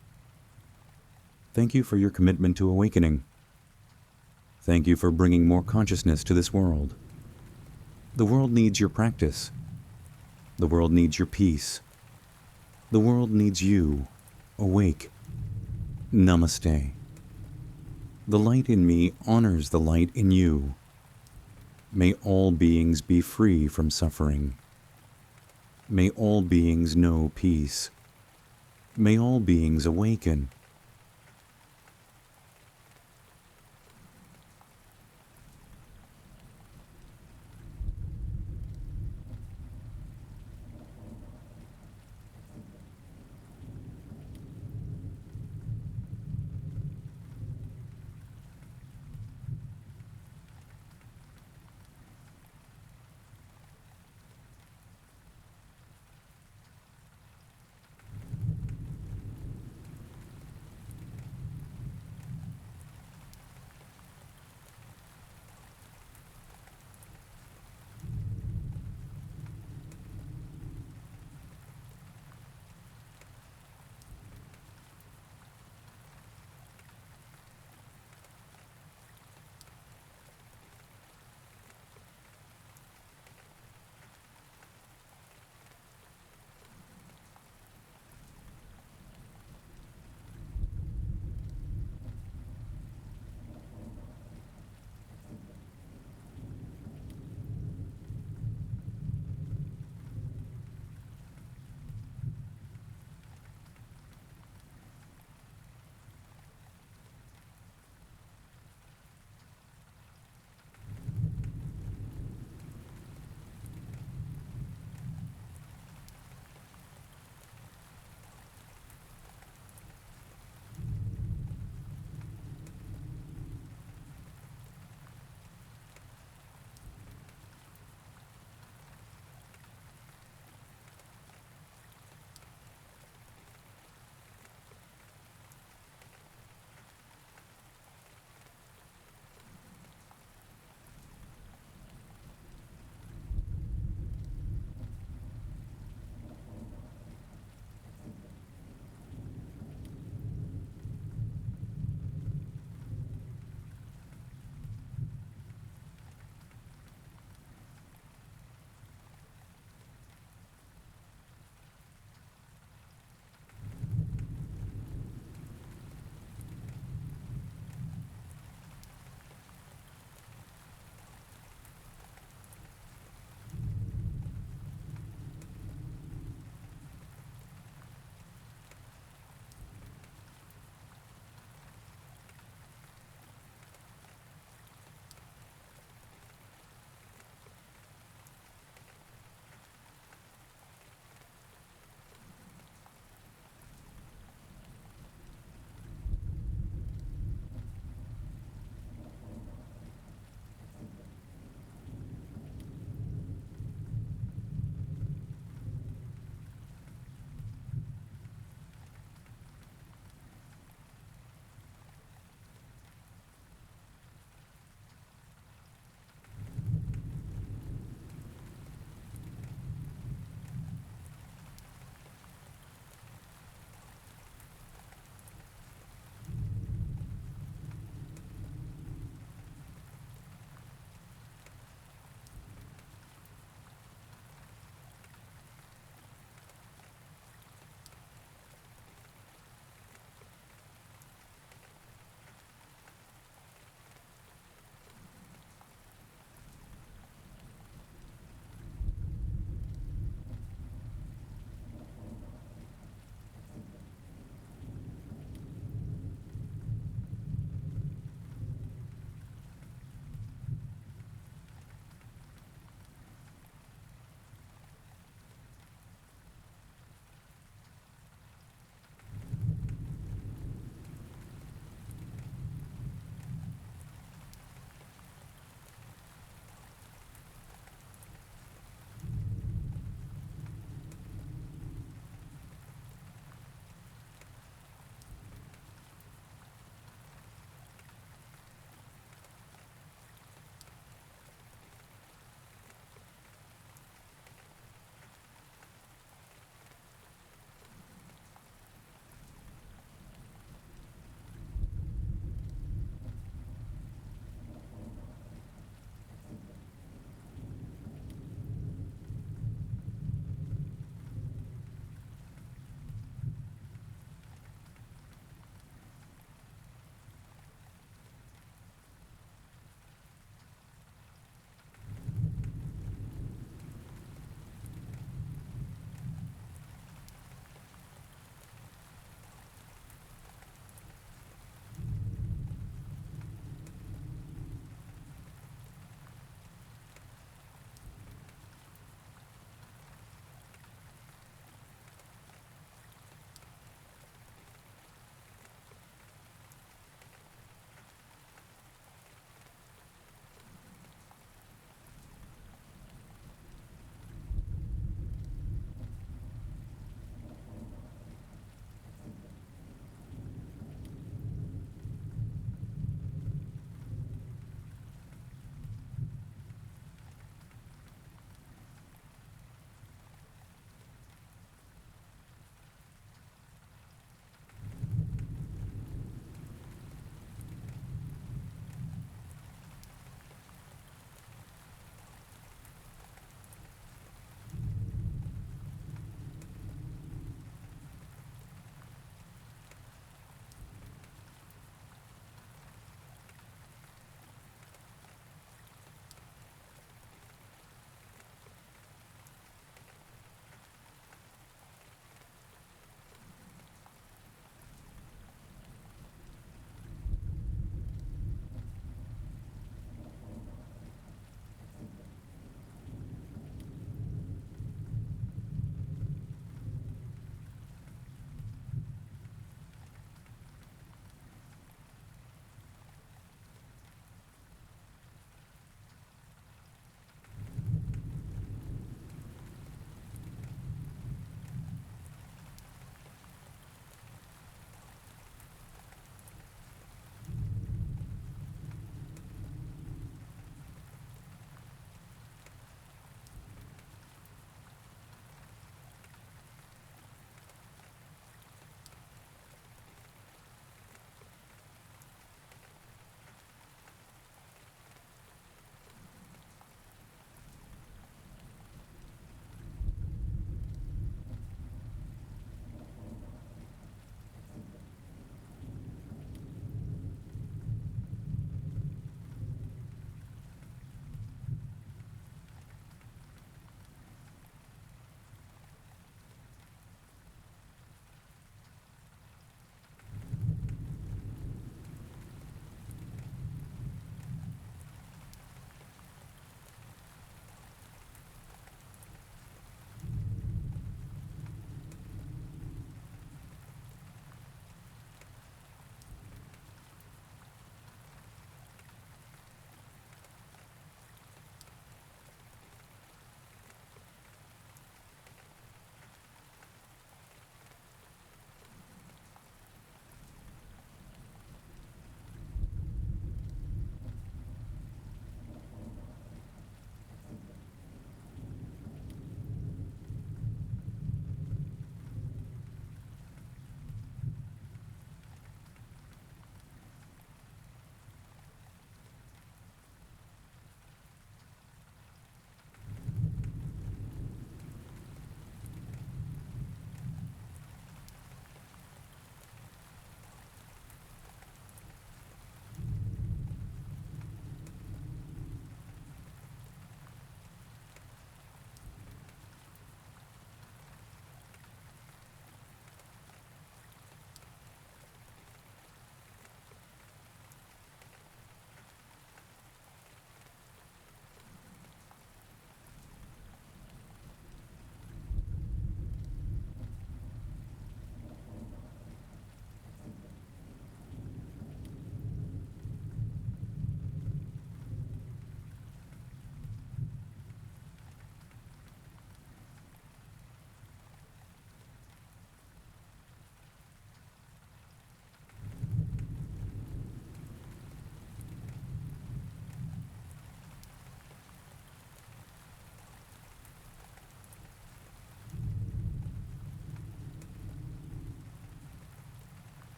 Thank you for your commitment to awakening. Thank you for bringing more consciousness to this world. The world needs your practice. The world needs your peace. The world needs you, awake. Namaste. The light in me honors the light in you. May all beings be free from suffering. May all beings know peace. May all beings awaken.